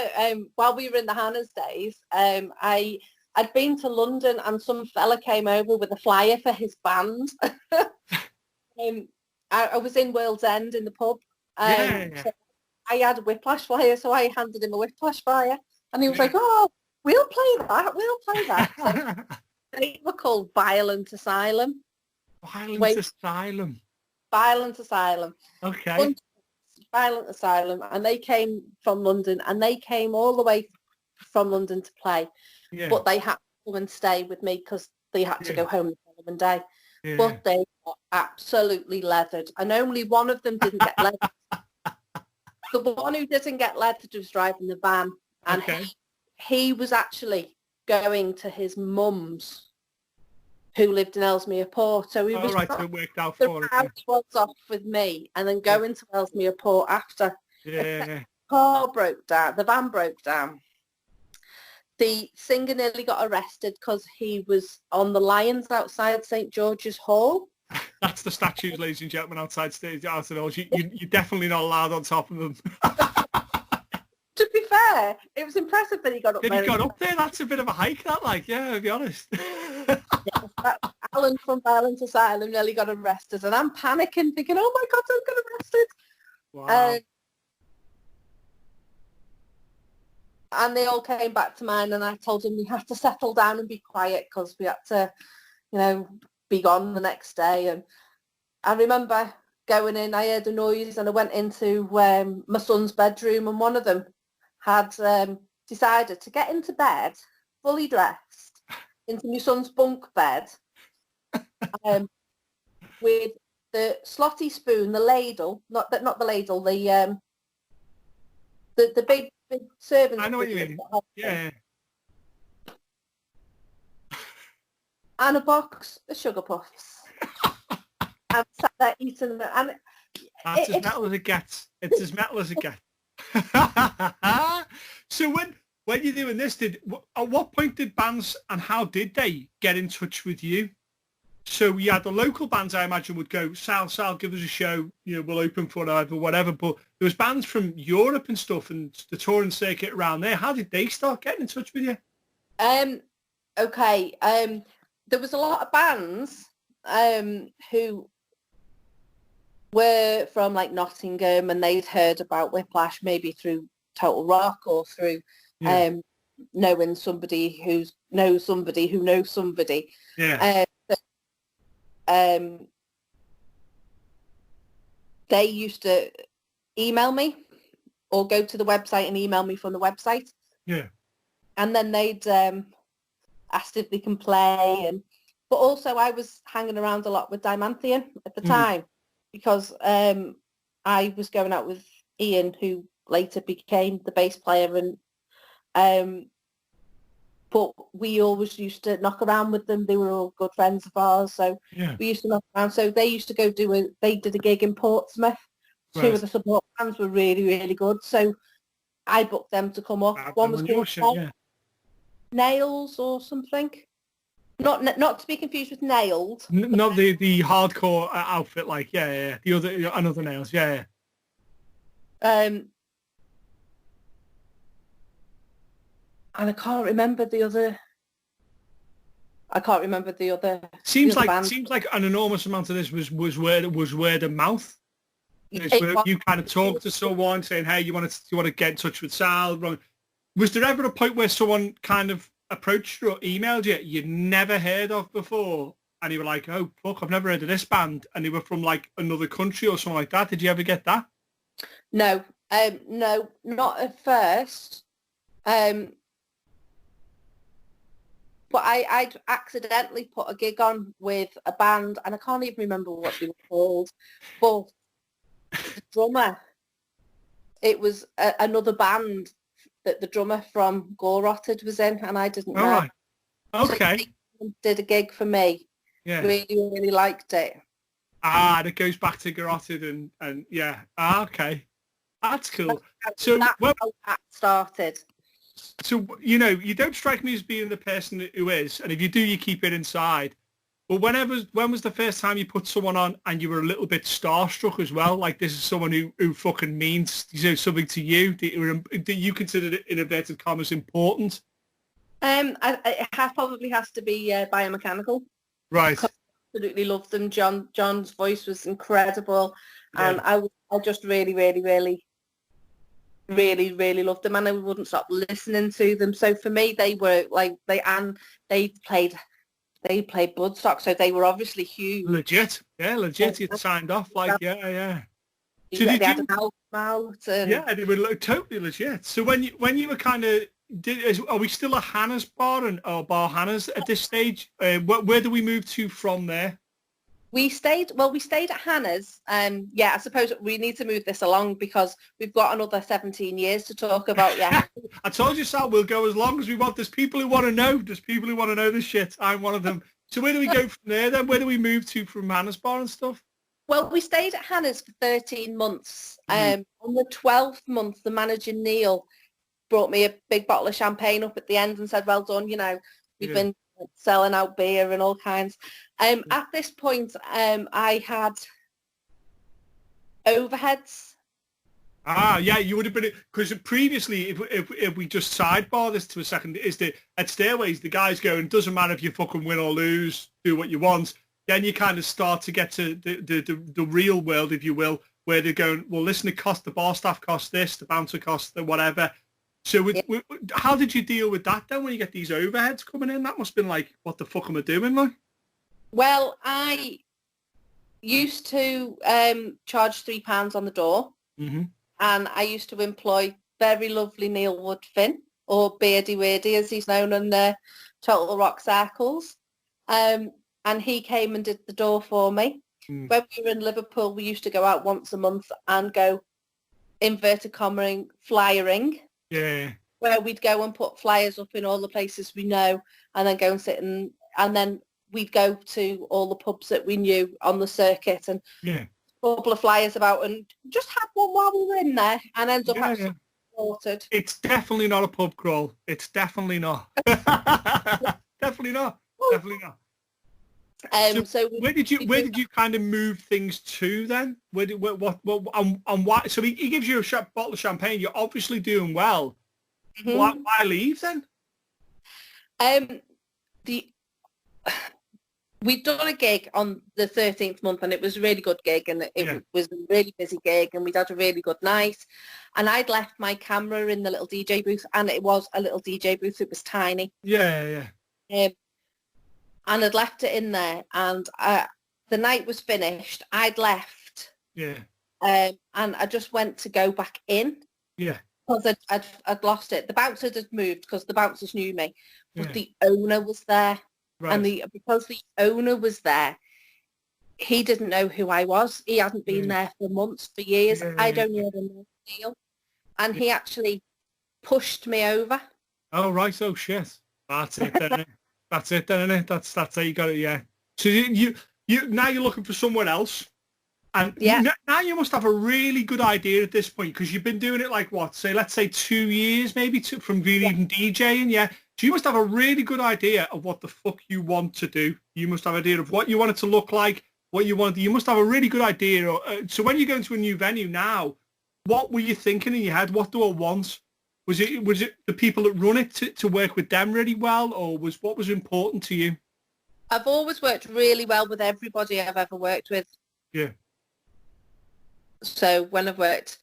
while we were in the Hannah's days, I'd been to London and some fella came over with a flyer for his band. I was in World's End in the pub. So I had a Whiplash flyer, so I handed him a Whiplash flyer. And he was like, oh, we'll play that. So they were called Violent Asylum. Violent Asylum. Okay. Violent Asylum. And they came from London, and they came all the way from London to play. Yeah. But they had to come and stay with me because they had to go home the following day. Yeah. But they were absolutely leathered. And only one of them didn't get leathered. The one who didn't get leathered was driving the van. And he was actually going to his mum's, who lived in Ellesmere Port. So he was so it worked out for it. Was off with me and then going to Ellesmere Port after. Yeah. The car broke down. The van broke down. The singer nearly got arrested because he was on the lions outside St. George's Hall. That's the statues, ladies and gentlemen, outside stage. You're definitely not allowed on top of them. To be fair, it was impressive that he got up there. He got up there? That's a bit of a hike, to be honest. Alan from Violent Asylum nearly got arrested, and I'm panicking, thinking, oh my God, don't get arrested. Wow. And they all came back to mine, and I told them we had to settle down and be quiet because we had to, be gone the next day. And I remember going in, I heard a noise, and I went into my son's bedroom, and one of them had decided to get into bed, fully dressed, into my son's bunk bed, with the slotty spoon, the ladle, not the ladle, the big serving. I know what you mean. Yeah. And a box of sugar puffs. I'm sat there eating them. And that's as metal as it gets. It's as metal as it gets. So when you're doing this, at what point did bands and how did they get in touch with you? So you had the local bands, I imagine, would go, Sal, give us a show, we'll open for whatever. But there was bands from Europe and stuff and the touring circuit around there. How did they start getting in touch with you? Okay. There was a lot of bands who were from like Nottingham, and they'd heard about Whiplash maybe through Total Rock or through knowing somebody who knows somebody who knows somebody. Yeah. they used to email me or go to the website and email me from the website. Yeah. And then they'd asked if they can play. But also I was hanging around a lot with Diamanthian at the time because I was going out with Ian, who later became the bass player, and but we always used to knock around with them. They were all good friends of ours, so we used to knock around. So they used to go they did a gig in Portsmouth. Right. 2 of the support bands were really, really good. So I booked them to come up. One was called Nails or something. Not to be confused with Nailed. Not the hardcore outfit, like the other another Nails, And I can't remember the other. Seems band. like an enormous amount of this was word of mouth. It's where you kind of talk to someone saying, "Hey, you want to get in touch with Sal?" Was there ever a point where someone kind of approached you or emailed you you'd never heard of before, and you were like, "Oh fuck, I've never heard of this band," and they were from like another country or something like that? Did you ever get that? No, no, not at first. But I'd accidentally put a gig on with a band, and I can't even remember what they were called. But the drummer, it was another band that the drummer from Gorotted was in, and I didn't know. Right. Okay. So they did a gig for me. Yeah. Really, really liked it. And it goes back to Garotted and yeah. Okay. That's cool. So that's how that started. So, you know, you don't strike me as being the person who is, and if you do, you keep it inside. But when was the first time you put someone on and you were a little bit starstruck as well? Like, this is someone who fucking means, something to you that you consider it, in inverted commas, important? It probably has to be Biomechanical. Right. I absolutely loved them. John's voice was incredible, and I just really, really, really, really, really loved them, and I wouldn't stop listening to them. So for me, they were like they played Bloodstock, so they were obviously huge. Legit. It signed off like yeah. So they had an album out. Yeah, they were totally legit. So when you were kind of, are we still at Hannah's bar or Bar Hannah's at this stage? Where do we move to from there? We stayed at Hannah's. I suppose we need to move this along because we've got another 17 years to talk about. Yeah. I told you, Sal, we'll go as long as we want. There's people who want to know. There's people who want to know this shit. I'm one of them. So where do we go from there then? Where do we move to from Hannah's bar and stuff? Well, we stayed at Hannah's for 13 months. On the 12th month, the manager, Neil, brought me a big bottle of champagne up at the end and said, well done, we've been selling out beer and all kinds. At this point, I had overheads. Yeah, you would have been, because previously, if we just sidebar this to a second, is that at Stairways, the guys going, doesn't matter if you fucking win or lose, do what you want. Then you kind of start to get to the real world, if you will, where they're going, well, listen, the bar staff costs this, the bouncer costs the whatever. So how did you deal with that then when you get these overheads coming in? That must have been like, what the fuck am I doing, like? Well, I used to charge £3 on the door, and I used to employ very lovely Neil Woodfin, or Beardy Weirdy as he's known in the Total Rock circles. And he came and did the door for me. When we were in Liverpool, we used to go out once a month and go, inverted comma, flyering. Yeah. Where we'd go and put flyers up in all the places we know, and then go and sit and then we'd go to all the pubs that we knew on the circuit and a couple of flyers about and just have one while we were in there and end up actually sorted. It's definitely not a pub crawl. It's definitely not. Definitely not. So where did you kind of move things to then? What and why? So he gives you a bottle of champagne. You're obviously doing well. Why leave then? We'd done a gig on the 13th month and it was a really good gig and it was a really busy gig and we'd had a really good night. And I'd left my camera in the little DJ booth, and it was a little DJ booth. It was tiny. Yeah. And I'd left it in there, and the night was finished. I'd left. Yeah. and I just went to go back in. Yeah. Because I'd lost it. The bouncers had moved because the bouncers knew me, but Yeah. the owner was there, Right. and because the owner was there, he didn't know who I was. He hadn't been there for months, for years. Yeah. I'd only had a deal, and he actually pushed me over. Oh right. Oh shit. That's it then. Innit? That's it then, innit? That's how you got it. Yeah. So you now you're looking for somewhere else. And now you must have a really good idea at this point, because you've been doing it like what, say, let's say 2 years maybe from being even DJing, yeah? So you must have a really good idea of what the fuck you want to do. You must have an idea of what you want it to look like, what you want. You must have a really good idea. So when you go into a new venue now, what were you thinking in your head? What do I want? Was it the people that run it to work with them really well, or what was important to you? I've always worked really well with everybody I've ever worked with. Yeah. So when I've worked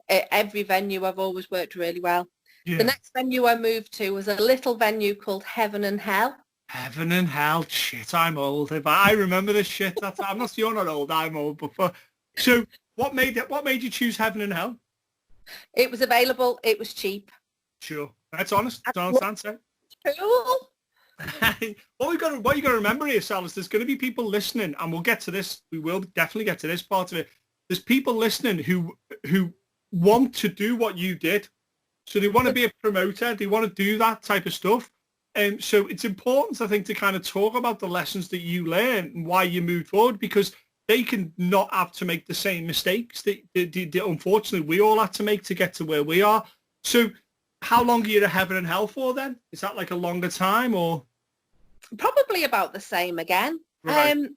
at every venue, I've always worked really well. Yeah. The next venue I moved to was a little venue called Heaven and Hell. Heaven and Hell. Shit, I'm old. But I remember this shit. I'm not. You're not old. I'm old. So what made you choose Heaven and Hell? It was available. It was cheap. Sure, that's honest. That's honest answer. Cool. What you got to remember here, Sal, is there's going to be people listening, and we'll get to this. We will definitely get to this part of it. There's people listening who want to do what you did. So they want to be a promoter. They want to do that type of stuff. So it's important, I think, to kind of talk about the lessons that you learned and why you moved forward, because they can not have to make the same mistakes that unfortunately we all had to make to get to where we are. So how long are you at Heaven and Hell for then? Is that like a longer time, or? Probably about the same again. Right.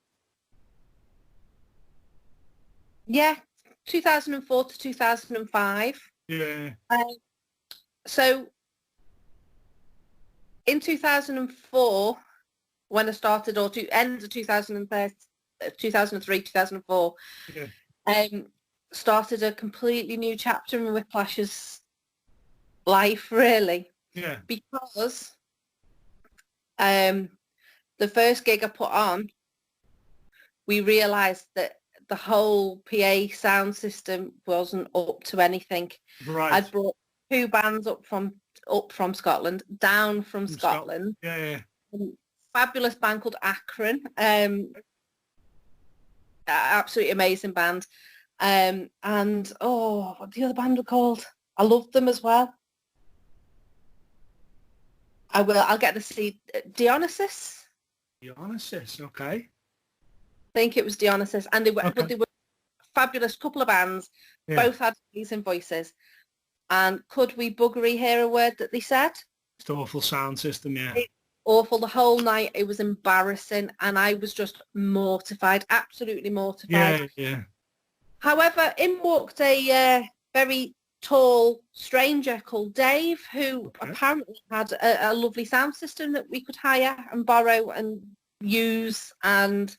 Yeah, 2004 to 2005. Yeah. So in 2004, when I started, or end of 2003, 2004, started a completely new chapter in Whiplash's life, really. Yeah. Because the first gig I put on, we realised that the whole PA sound system wasn't up to anything. Right. I'd brought 2 bands up from Scotland, down from Scotland. Yeah. Fabulous band called Akron. Absolutely amazing band. And what the other band were called? I loved them as well. I'll get the seed. Dionysus. Dionysus, okay. I think it was Dionysus, and they were fabulous couple of bands. Yeah. Both had amazing voices. And could we buggery hear a word that they said? It's an awful sound system, yeah. It's awful. The whole night it was embarrassing, and I was just mortified, absolutely mortified. Yeah. However, in walked a very tall stranger called Dave, who apparently had a lovely sound system that we could hire and borrow and use, and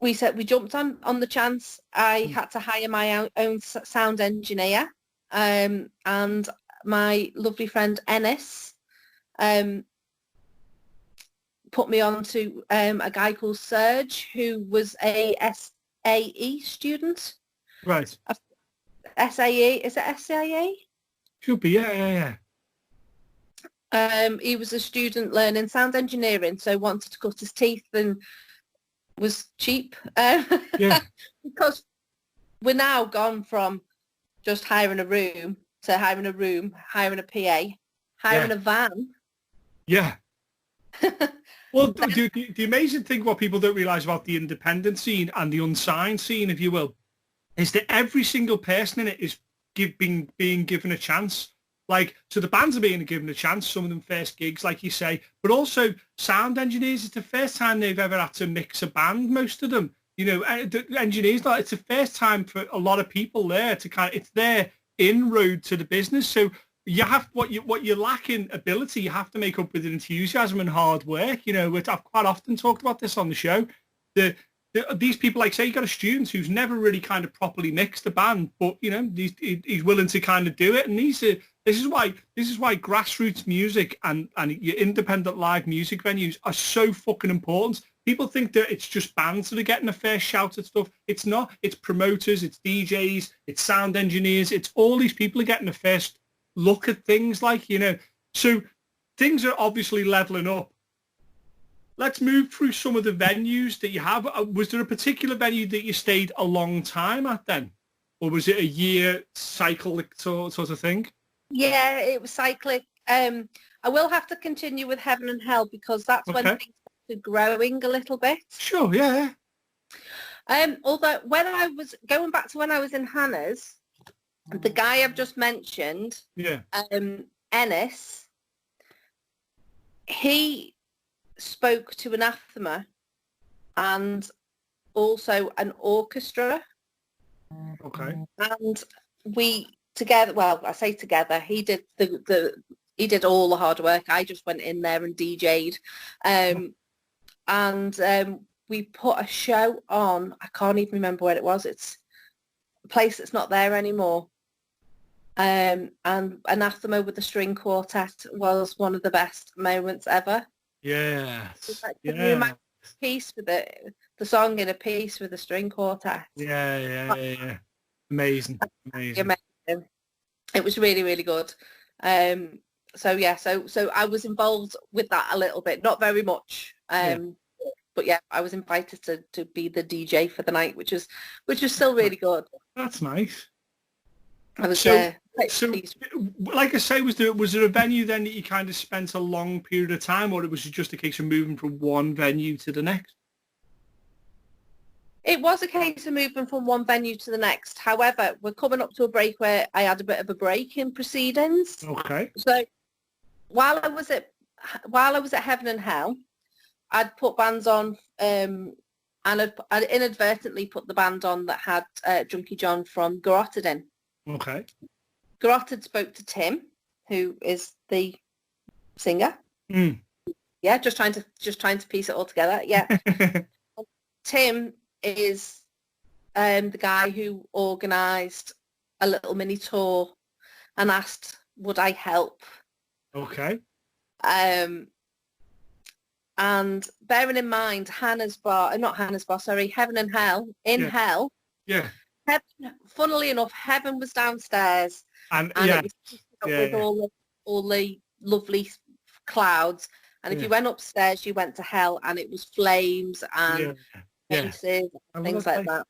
we jumped on the chance. I had to hire my own sound engineer, and my lovely friend Ennis put me on to a guy called Serge, who was a SAE student. Right. SAE, is it SAE? Should be, yeah. He was a student learning sound engineering, so wanted to cut his teeth and was cheap. Yeah. Because we're now gone from just hiring a room to hiring a room, hiring a PA, hiring a van. Yeah. Well, the amazing thing, what people don't realise about the independent scene and the unsigned scene, if you will, is that every single person in it is being given a chance. Like, so the bands are being given a chance, some of them first gigs, like you say, but also sound engineers, it's the first time they've ever had to mix a band, most of them. You know, the engineers, it's the first time for a lot of people there to it's their inroad to the business. So you have, what you lack in ability, you have to make up with enthusiasm and hard work. You know, I've quite often talked about this on the show. These people, like, say you got a student who's never really kind of properly mixed a band, but you know he's willing to kind of do it, and this is why grassroots music and your independent live music venues are so fucking important. people think that it's just bands that are getting a fair shout at stuff. It's not. It's promoters, it's DJs, it's sound engineers. It's all these people are getting a first look at things, like, you know. So things are obviously leveling up. Let's move through some of the venues that you have. Was there a particular venue that you stayed a long time at then? Or was it a year cycle sort of thing? Yeah, it was cyclic. I will have to continue with Heaven and Hell because that's when things started growing a little bit. Sure, yeah. Although when I was going back to when I was in Hannah's, the guy I've just mentioned, Ennis, he spoke to Anathema and also an orchestra. Okay. And we together, well, I say together, he did he did all the hard work. I just went in there and DJ'd. We put a show on. I can't even remember where it was. It's a place that's not there anymore. And Anathema with the string quartet was one of the best moments ever. Yes. Yeah. Piece with the song in a piece with the string quartet. Yeah. Amazing. It was really, really good. So I was involved with that a little bit, not very much. But yeah, I was invited to be the DJ for the night, which is still really good. That's nice. I was so like I say, was there a venue then that you kind of spent a long period of time, or was it just a case of moving from one venue to the next? It was a case of moving from one venue to the next. However, we're coming up to a break where I had a bit of a break in proceedings. Okay. So while I was at Heaven and Hell, I'd put bands on, and I'd inadvertently put the band on that had Junkie John from Garotted in. Okay. Garotted spoke to Tim, who is the singer. Yeah, just trying to piece it all together. Yeah. Tim is the guy who organised a little mini tour and asked, would I help? Okay. And bearing in mind Heaven and Hell, Hell. Yeah. Heaven, funnily enough, Heaven was downstairs and it was with all the lovely clouds. And if you went upstairs, you went to Hell and it was flames and faces and things like that.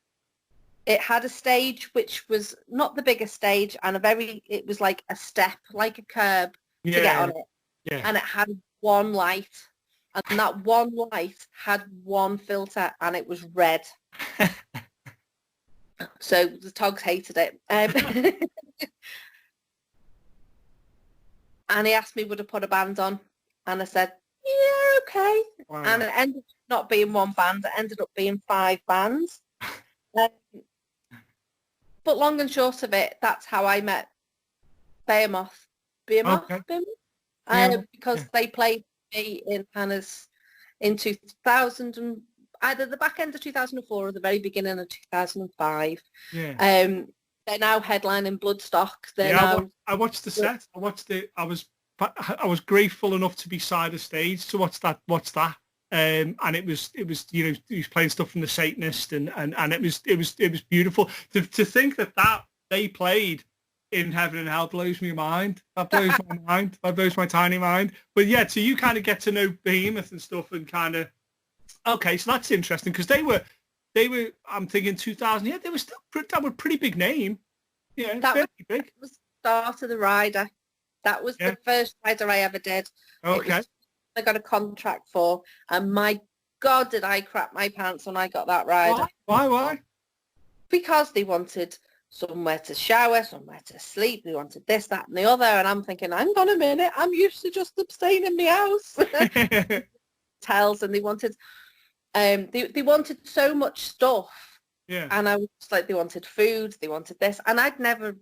It had a stage which was not the biggest stage and it was like a step, like a curb to get on it. Yeah. And it had one light. And that one light had one filter and it was red. So the Togs hated it. And he asked me would I put a band on. And I said, yeah, okay. Wow. And it ended up not being one band. It ended up being 5 bands. But long and short of it, that's how I met Behemoth. Because they played me in Hannah's in 2000 and either the back end of 2004 or the very beginning of 2005. Yeah. They're now headlining Bloodstock. I watched the set. I watched it. I was grateful enough to be side of stage to watch that. And it was he was playing stuff from the Satanist and it was beautiful to think that they played in Heaven and Hell blows my mind. That blows my mind. That blows my tiny mind. But yeah, so you kind of get to know Behemoth and stuff and kind of okay, so that's interesting because they were I'm thinking 2000. Yeah, they were still that were a pretty big name. Yeah, that big. Was the start of the rider. That was the first rider I ever did. Okay. I got a contract for, and my God, did I crap my pants when I got that rider. Why? Because they wanted somewhere to shower, somewhere to sleep. They wanted this, that, and the other. And I'm thinking, hang on a minute, I'm used to just abstaining in my house. Hotels, and they wanted, they wanted so much stuff. Yeah. And I was like, they wanted food, they wanted this, and I'd never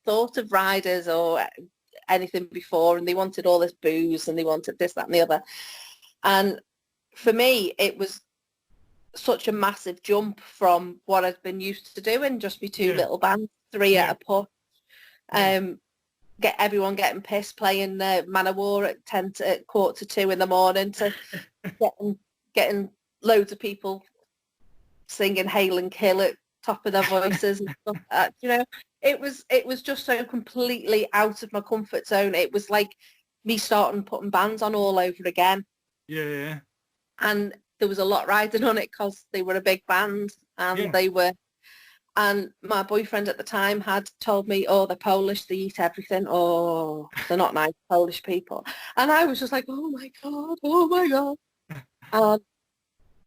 thought of riders or anything before, and they wanted all this booze and they wanted this, that and the other. And for me it was such a massive jump from what I'd been used to doing, just be 2 little bands, 3 at a push, get everyone getting pissed playing Man of War at 1:45 in the morning to getting loads of people singing Hail and Kill at top of their voices and stuff like that. You know, it was just so completely out of my comfort zone. It was like me starting putting bands on all over again. Yeah. And there was a lot riding on it because they were a big band and they were. And my boyfriend at the time had told me, oh, they're Polish, they eat everything. Oh, they're not nice Polish people. And I was just like, oh my God.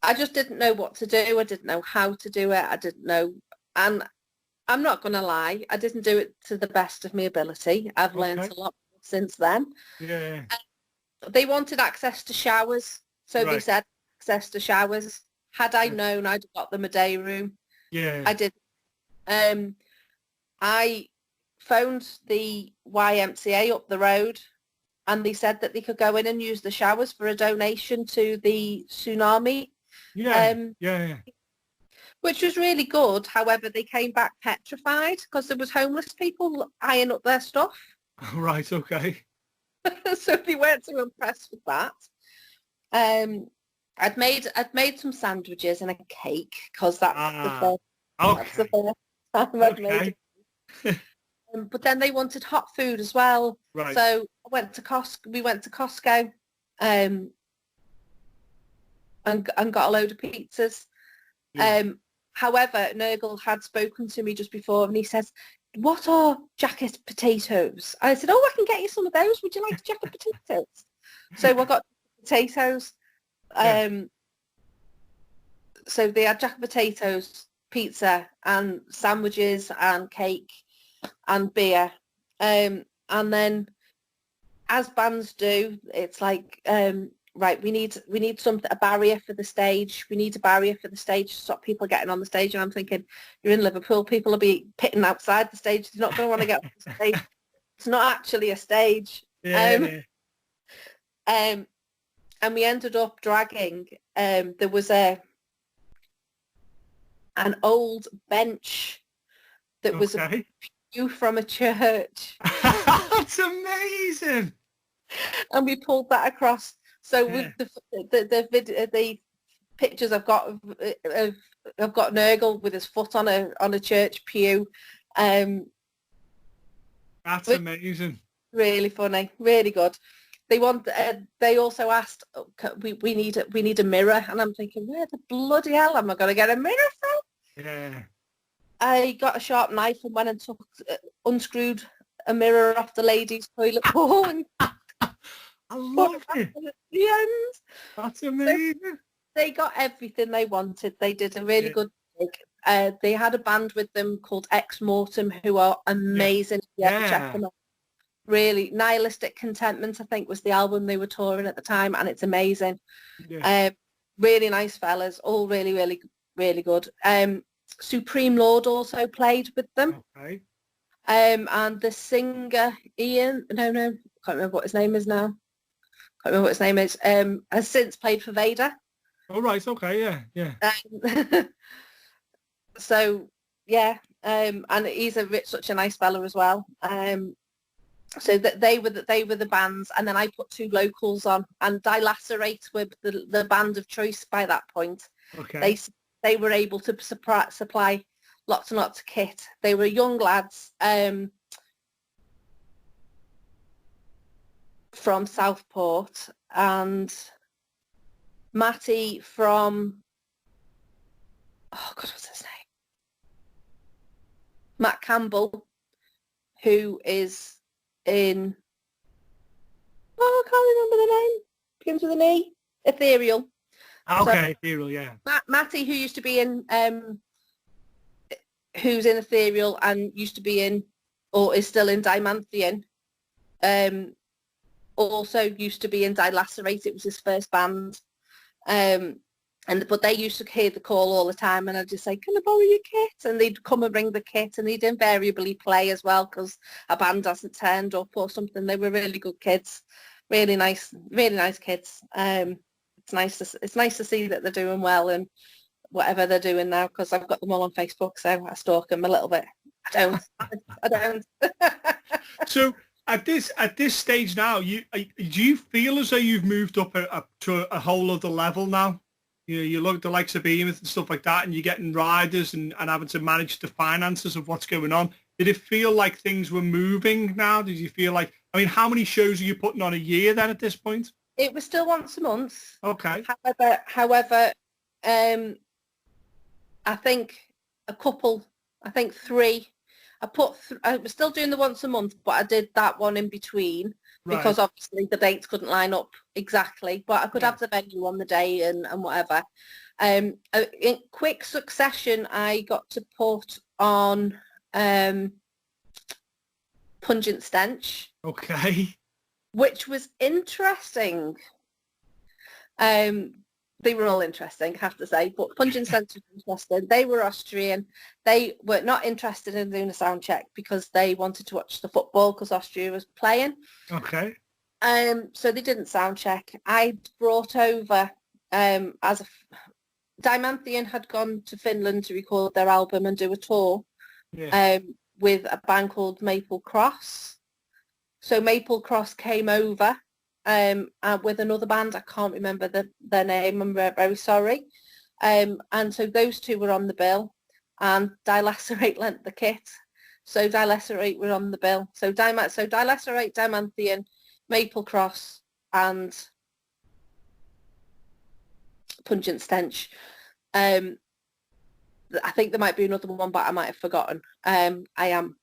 I just didn't know what to do. I didn't know how to do it. I didn't know. And I'm not going to lie, I didn't do it to the best of my ability. I've learned a lot since then. Yeah. They wanted access to showers. So they said access to showers. Had I known, I'd have got them a day room. Yeah. I did. I phoned the YMCA up the road and they said that they could go in and use the showers for a donation to the tsunami. Which was really good. However, they came back petrified because there was homeless people eyeing up their stuff. Right, okay. So they weren't too impressed with that. I'd made some sandwiches and a cake because that's the first time I'd made it. But then they wanted hot food as well. Right. So we went to Costco and got a load of pizzas. However, Nurgle had spoken to me just before and he says, what are jacket potatoes? I said, oh, I can get you some of those. Would you like jacket potatoes? So I got potatoes. So they had jacket potatoes, pizza and sandwiches and cake and beer. And then as bands do, it's like, right, we need something, a barrier for the stage. We need a barrier for the stage to stop people getting on the stage. And I'm thinking, you're in Liverpool, people will be pitting outside the stage. They're not going to want to get on the stage. It's not actually a stage. And we ended up dragging, there was an old bench that was a pew from a church. That's amazing. And we pulled that across. So with the pictures I've got of Nurgle with his foot on a church pew. That's amazing. Really funny, really good. They also asked, we need a mirror, and I'm thinking, where the bloody hell am I going to get a mirror from? Yeah. I got a sharp knife and went and unscrewed a mirror off the ladies' toilet bowl and I love it. At the end. That's amazing. So they got everything they wanted. They did a really good gig. They had a band with them called Ex Mortem, who are amazing. Check them out. Really, Nihilistic Contentment, I think, was the album they were touring at the time, and it's amazing. Really nice fellas, all really, really, really good. Supreme Lord also played with them. And the singer Ian, can't remember what his name is now. Has since played for Vader. Oh right, okay, yeah. So yeah, and he's such a nice fella as well. So that they were the bands, and then I put two locals on, and Dilacerate were the band of choice by that point. Okay. They were able to supply lots and lots of kit. They were young lads from Southport, and Matty from, oh God, what's his name? Matt Campbell, who is in, I can't remember the name. Begins with an E. Ethereal. Okay, so, Ethereal, yeah. Matty, who used to be in, who's in Ethereal and used to be in, or is still in Dimanthian, also used to be in Dilacerate. It was his first band. But they used to hear the call all the time, and I'd just say, can I borrow your kit? And they'd come and bring the kit, and they'd invariably play as well because a band hasn't turned up or something. They were really good kids, really nice kids. It's nice to see that they're doing well and whatever they're doing now, because I've got them all on Facebook, so I stalk them a little bit. I don't. So at this stage now, do you feel as though you've moved up to a whole other level now? You look at the likes of Behemoth and stuff like that, and you're getting riders and having to manage the finances of what's going on. Did it feel like things were moving now? Did you feel like, I mean, how many shows are you putting on a year then at this point? It was still once a month. Okay. However, I think three. I was still doing the once a month, but I did that one in between because obviously the dates couldn't line up exactly. But I could have the venue on the day and whatever. In quick succession, I got to put on Pungent Stench. Okay. Which was interesting. They were all interesting, I have to say, but Pungent Stench was interesting. They were Austrian. They were not interested in doing a sound check because they wanted to watch the football because Austria was playing. Okay. So they didn't sound check. I brought over Dimanthian had gone to Finland to record their album and do a tour with a band called Maple Cross. So Maple Cross came over with another band. I can't remember their name. I'm very sorry. And so those two were on the bill, and Dilacerate lent the kit. So Dilacerate were on the bill. So Dilacerate, Dimanthian, Maple Cross, and Pungent Stench. I think there might be another one, but I might have forgotten. I am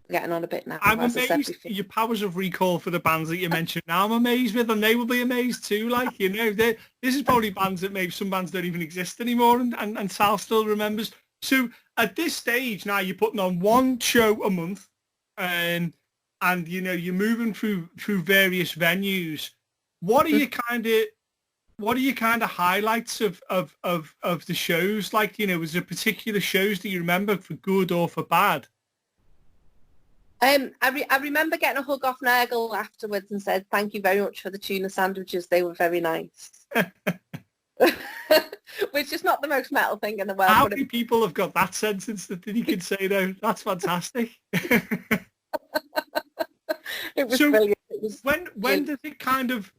getting on a bit now. I'm amazed at your powers of recall for the bands that you mentioned now. I'm amazed with them. They will be amazed too. Like, this is probably bands that maybe some bands don't even exist anymore, and Sal still remembers. So at this stage now, you're putting on one show a month, and you're moving through various venues. What are your kind of highlights of the shows? Like, was there particular shows that you remember for good or for bad? I remember getting a hug off Nagel afterwards and said, "Thank you very much for the tuna sandwiches. They were very nice." Which is not the most metal thing in the world. How many people have got that sentence that you could say though? That's fantastic. It was brilliant. It was when does it kind of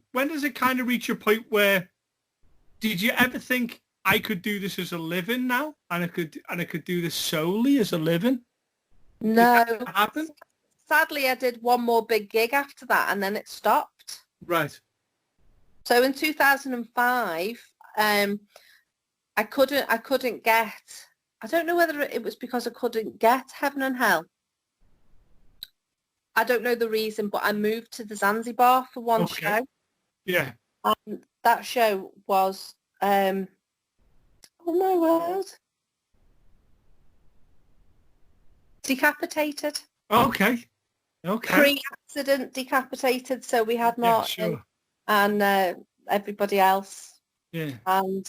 reach a point where, did you ever think, I could do this as a living now, and I could do this solely as a living? No. Did that happen? Sadly, I did one more big gig after that, and then it stopped. Right. So in 2005, I couldn't get. I don't know whether it was because I couldn't get Heaven and Hell. I don't know the reason, but I moved to the Zanzibar for one show. Yeah. And that show was, oh my word, Decapitated. Okay. Pre-accident Decapitated, so we had Martin and everybody else. Yeah. And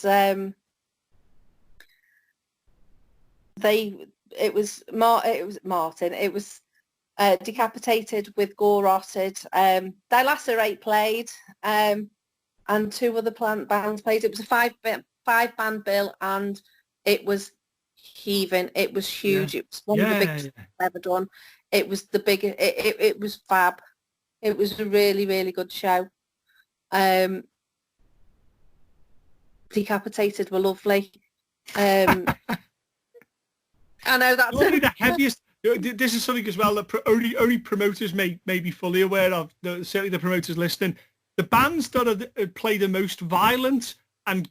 it was Martin. It was Decapitated with Gore Rotted. Dilacerate played, and two other bands played. It was a five band bill, and it was heaving. It was huge. It was one of the biggest I've ever done. It was the biggest. It was fab. It was a really, really good show. Decapitated were lovely. I know that's probably the heaviest. This is something as well that only promoters may be fully aware of. Certainly the promoters listening. The bands that play the most violent and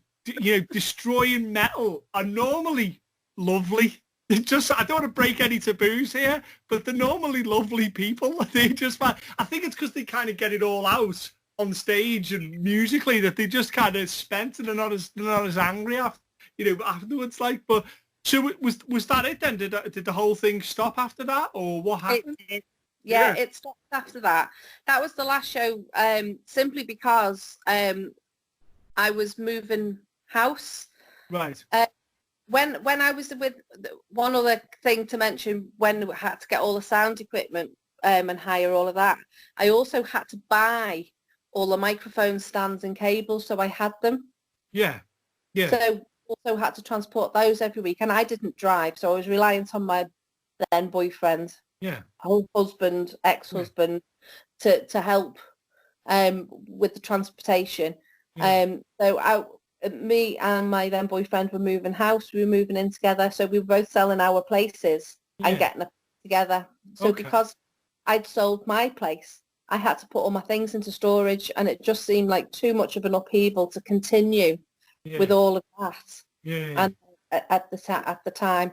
destroying metal are normally lovely. I don't want to break any taboos here, but they're normally lovely people. I think it's because they kind of get it all out on stage and musically that they just kind of spent, and they're not as angry afterwards. Like, but so was that it then? Did the whole thing stop after that, or what happened? Yeah, it stopped after that. That was the last show, simply because I was moving house. Right. When I was with, one other thing to mention, when we had to get all the sound equipment and hire all of that, I also had to buy all the microphone stands and cables, so I had them. Yeah. So also had to transport those every week, and I didn't drive, so I was reliant on my then boyfriend, husband, ex-husband, to help with the transportation. So me and my then boyfriend were moving house. We were moving in together, so we were both selling our places and getting a together. So because I'd sold my place, I had to put all my things into storage, and it just seemed like too much of an upheaval to continue with all of that. And at the time,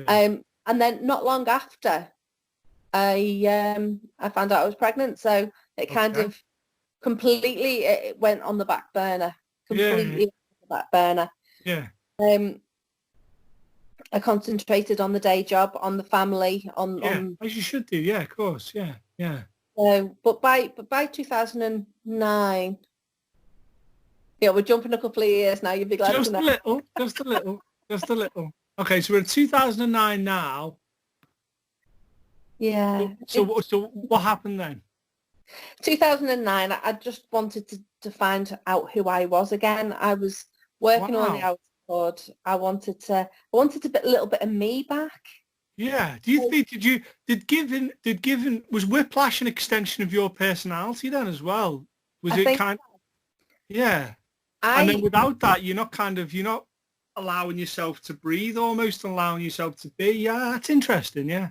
and then not long after, I found out I was pregnant. So it kind of completely it went on the back burner. Completely on the back burner. I concentrated on the day job, on the family, on as you should do. Yeah, of course. Yeah. But by 2009, we're jumping a couple of years now. You'd be glad to know. Just a little. Okay, so we're in 2009 now. Yeah. So what happened then? 2009, I just wanted to find out who I was again. I was working all the hours I could. I wanted a little bit of me back. Yeah. Do you think did Given was Whiplash an extension of your personality then as well? Was it kind of, yeah. And then without that, you're not allowing yourself to breathe, almost allowing yourself to be. Yeah, that's interesting. Yeah.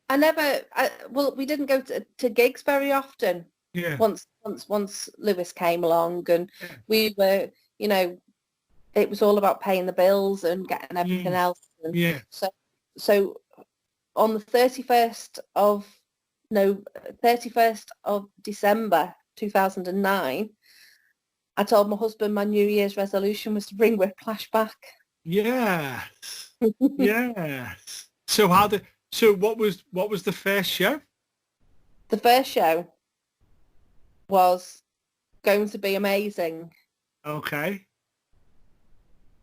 We didn't go to gigs very often. Yeah. Once Lewis came along, and we were, it was all about paying the bills and getting everything else. And so on the 31st of December 2009, I told my husband my New Year's resolution was to bring Whiplash back. Yes. Yes. So what was the first show? The first show was going to be amazing. Okay.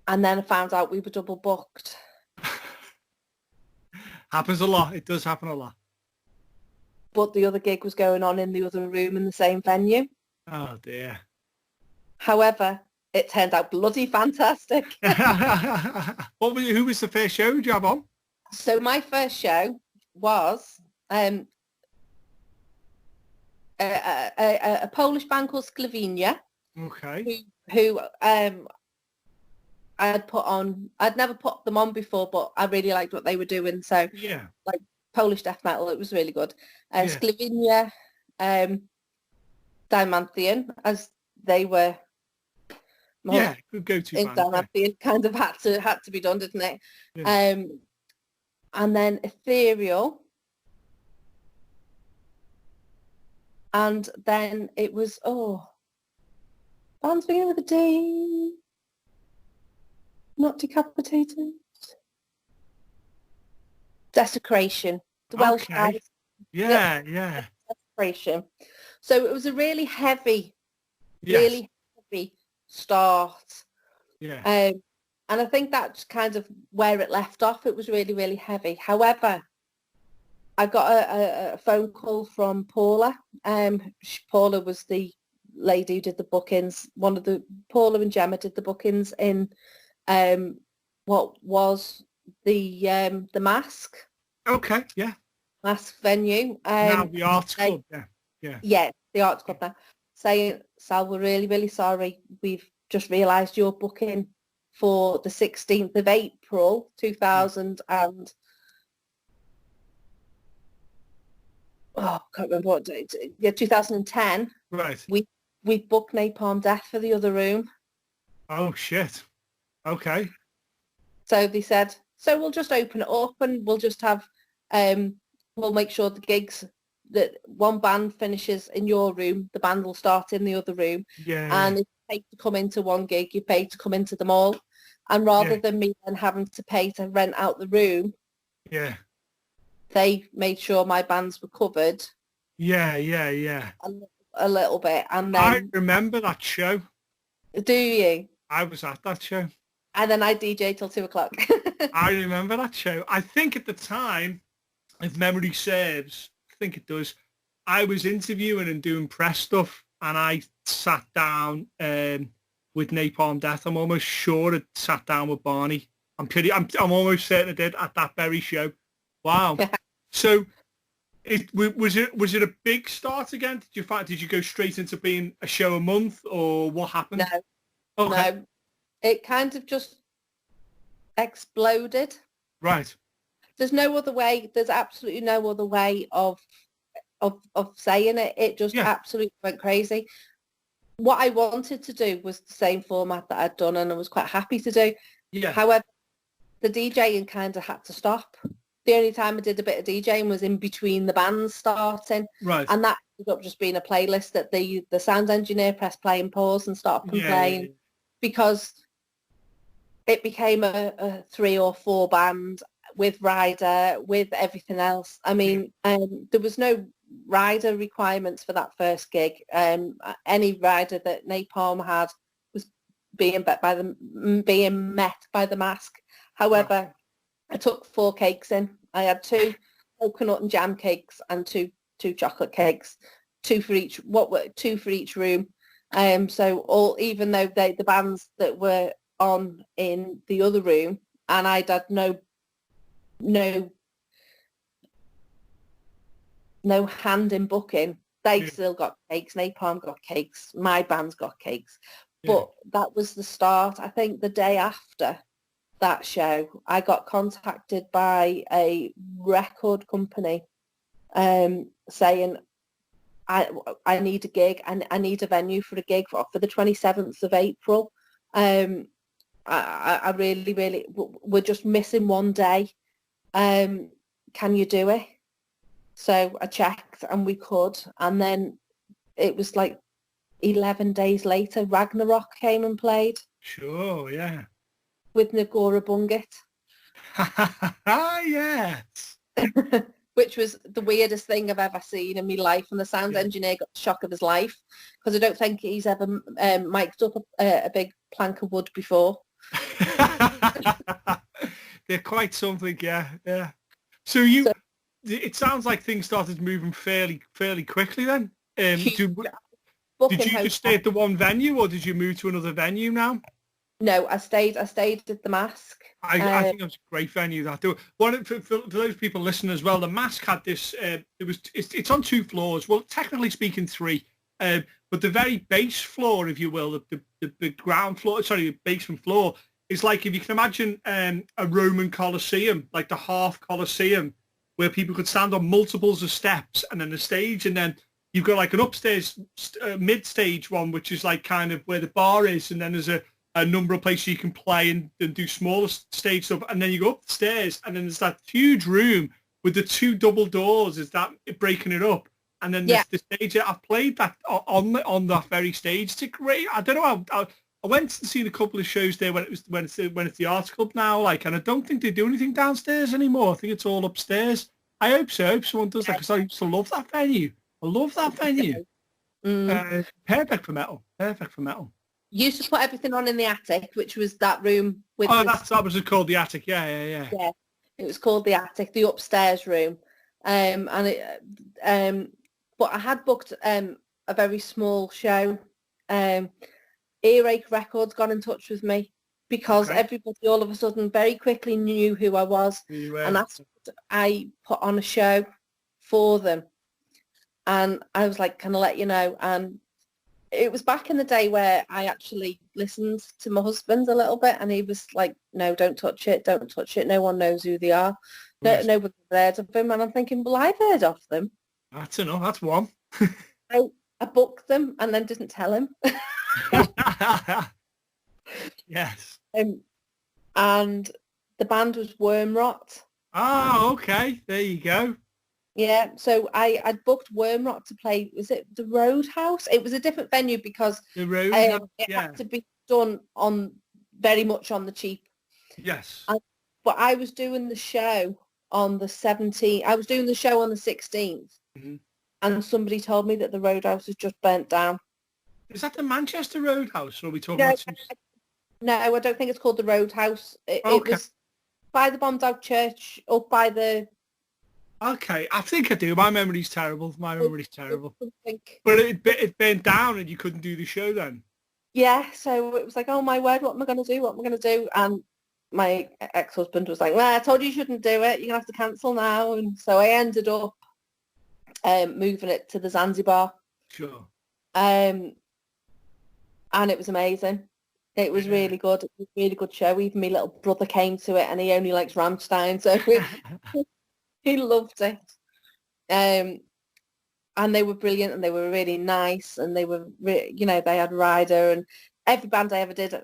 And then I found out we were double booked. Happens a lot. It does happen a lot. But the other gig was going on in the other room in the same venue. Oh dear. However, it turned out bloody fantastic. Who was the first show you have on? So my first show was a Polish band called Slovenia. Okay. Who I'd never put them on before, but I really liked what they were doing. So like Polish death metal, it was really good. Slovenia, Dimanthian, as they were. Good go-to band. Dimanthian kind of had to be done, didn't it? Yeah. And then Ethereal. And then it was, bands beginning with a D. Not Decapitated. Desecration. The Welsh guys. Yeah. Desecration. So it was a really heavy start. Yeah. And I think that's kind of where it left off. It was really, really heavy. However, I got a phone call from Paula. Paula was the lady who did the bookings. Paula and Gemma did the bookings in what was the Mask. Okay, yeah. Mask venue. Now the Arts Club, yeah. Yeah, the Arts Club now. Saying, Sal, we're really, really sorry. We've just realised you're booking for the 16th of April 2000 and can't remember what date. Yeah, 2010. Right. We booked Napalm Death for the other room. Oh shit. Okay. So they said, so we'll just open it up and we'll just have we'll make sure the gigs that one band finishes in your room, the band will start in the other room. Yeah. And if you pay to come into one gig, you pay to come into them all. And rather than me then having to pay to rent out the room, they made sure my bands were covered. Yeah. A little bit. And then I remember that show. Do you? I was at that show. And then I DJ till 2:00. I remember that show. I think at the time, if memory serves, I think it does, I was interviewing and doing press stuff, and I sat down with Napalm Death. I'm almost sure it sat down with Barney. I'm almost certain it did at that very show. Wow. So was it a big start again? Did you go straight into being a show a month, or what happened? No. Okay. No. it kind of just exploded. Right. There's no other way. There's absolutely no other way of saying it. It just absolutely went crazy. What I wanted to do was the same format that I'd done, and I was quite happy to do. Yeah. However, the DJing kind of had to stop. The only time I did a bit of DJing was in between the bands starting. Right. And that ended up just being a playlist that the sound engineer pressed play and pause and stopped playing because it became a 3 or 4 band with rider, with everything else. I mean, there was no rider requirements for that first gig. Any rider that Napalm had was being met by the mask. However, I took 4 cakes in. I had 2 coconut and jam cakes and two chocolate cakes, 2 for each. 2 for each room. So even though the bands that were on in the other room, and I'd had no hand in booking, they still got cakes. Napalm got cakes. My band's got cakes. But that was the start. I think the day after that show, I got contacted by a record company saying, I need a gig, and I need a venue for a gig for the 27th of April. I really, we're just missing one day. Can you do it? So I checked and we could. And then it was like 11 days later, Ragnarok came and played. Sure, yeah. With Nagora Bungit. Yes. Which was the weirdest thing I've ever seen in my life. And the sound engineer got the shock of his life because I don't think he's ever mic'd up a big plank of wood before. They're quite something, yeah. So it sounds like things started moving fairly quickly then. Did you just stay at the one venue, or did you move to another venue now? No, I stayed at the Mask. I think it was a great venue. For those people listening as well, the Mask had this. It's on 2 floors. Well, technically speaking, 3. But the very base floor, if you will, the ground floor, the basement floor, is like, if you can imagine a Roman Colosseum, like the half Colosseum, where people could stand on multiples of steps, and then a stage, and then you've got like an upstairs mid-stage one, which is like kind of where the bar is, and then there's a number of places you can play and do smaller stage stuff, and then you go up the stairs, and then there's that huge room with the 2 double doors, is that breaking it up, and then there's the stage. I've played that on that very stage. It's great. I don't know. I went and seen a couple of shows there when it's the Arts Club now, like, and I don't think they do anything downstairs anymore. I think it's all upstairs. I hope so. I hope someone does that, because I used to love that venue. I love that venue. Perfect for metal. Used to put everything on in the attic, which was that room with. That was called the attic. Yeah. Yeah, it was called the attic, the upstairs room. But I had booked a very small show. Earache Records got in touch with me because everybody all of a sudden very quickly knew who I was, and that's what I put on a show for them. And I was like, can I let you know? And it was back in the day where I actually listened to my husband a little bit, and he was like, no, don't touch it. No one knows who they are. Nobody's heard of them. And I'm thinking, well, I've heard of them. That's enough. That's one. I booked them and then didn't tell him. Yes. And the band was Wormrot. Oh, okay. There you go. Yeah, so I'd booked Wormrot to play. Was it the Roadhouse? It was a different venue because it had to be done very much on the cheap. Yes. But I was doing the show on the 17th. I was doing the show on the 16th, and somebody told me that the Roadhouse has just burnt down. Is that the Manchester Roadhouse, or are we talking about? No, I don't think it's called the Roadhouse. It was by the bombed out church, up by the... Okay, I think I do. My memory's terrible. But it burnt down and you couldn't do the show then? Yeah, so it was like, oh my word, what am I going to do? And my ex-husband was like, well, I told you shouldn't do it. You're going to have to cancel now. And so I ended up moving it to the Zanzibar. Sure. And it was amazing. It was really good. It was a really good show. Even my little brother came to it, and he only likes Rammstein, so he loved it. And they were brilliant, and they were really nice, and they were, they had Ryder, and every band I ever did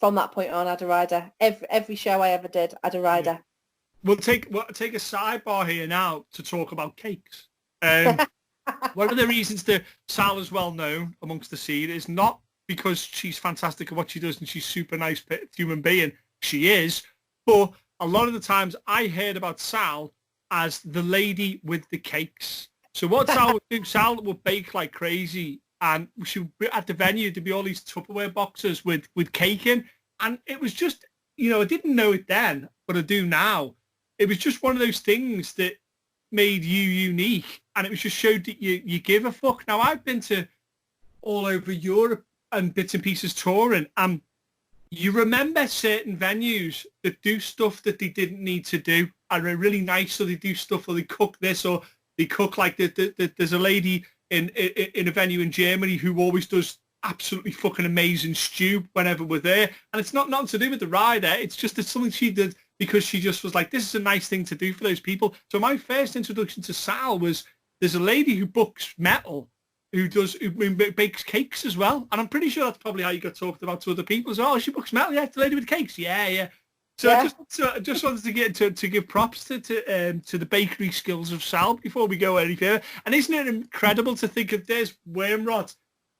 from that point on had a Ryder. Every show I ever did had a Ryder. Yeah. We'll take a sidebar here now to talk about cakes. One of the reasons that Sal is well known amongst the scene is not because she's fantastic at what she does and she's super nice human being. She is, but a lot of the times I heard about Sal as the lady with the cakes. So what Sal would do, Sal would bake like crazy, and she would be at the venue, there'd be all these Tupperware boxes with cake in, and it was just, I didn't know it then, but I do now. It was just one of those things that made you unique, and it was just showed that you give a fuck. Now, I've been to all over Europe and bits and pieces touring, and you remember certain venues that do stuff that they didn't need to do, and they're really nice, so they do stuff, or they cook this, or they cook like there's a lady in a venue in Germany who always does absolutely fucking amazing stew whenever we're there, and it's not nothing to do with the rider, it's just it's something she did because she just was like, this is a nice thing to do for those people. So my first introduction to Sal was, there's a lady who books metal who bakes cakes as well, and I'm pretty sure that's probably how you got talked about to other people. So, oh, she books metal, yeah, the lady with cakes, yeah. So yeah. I just wanted to get to give props to the bakery skills of Sal before we go any further. And isn't it incredible to think of there's Wormrod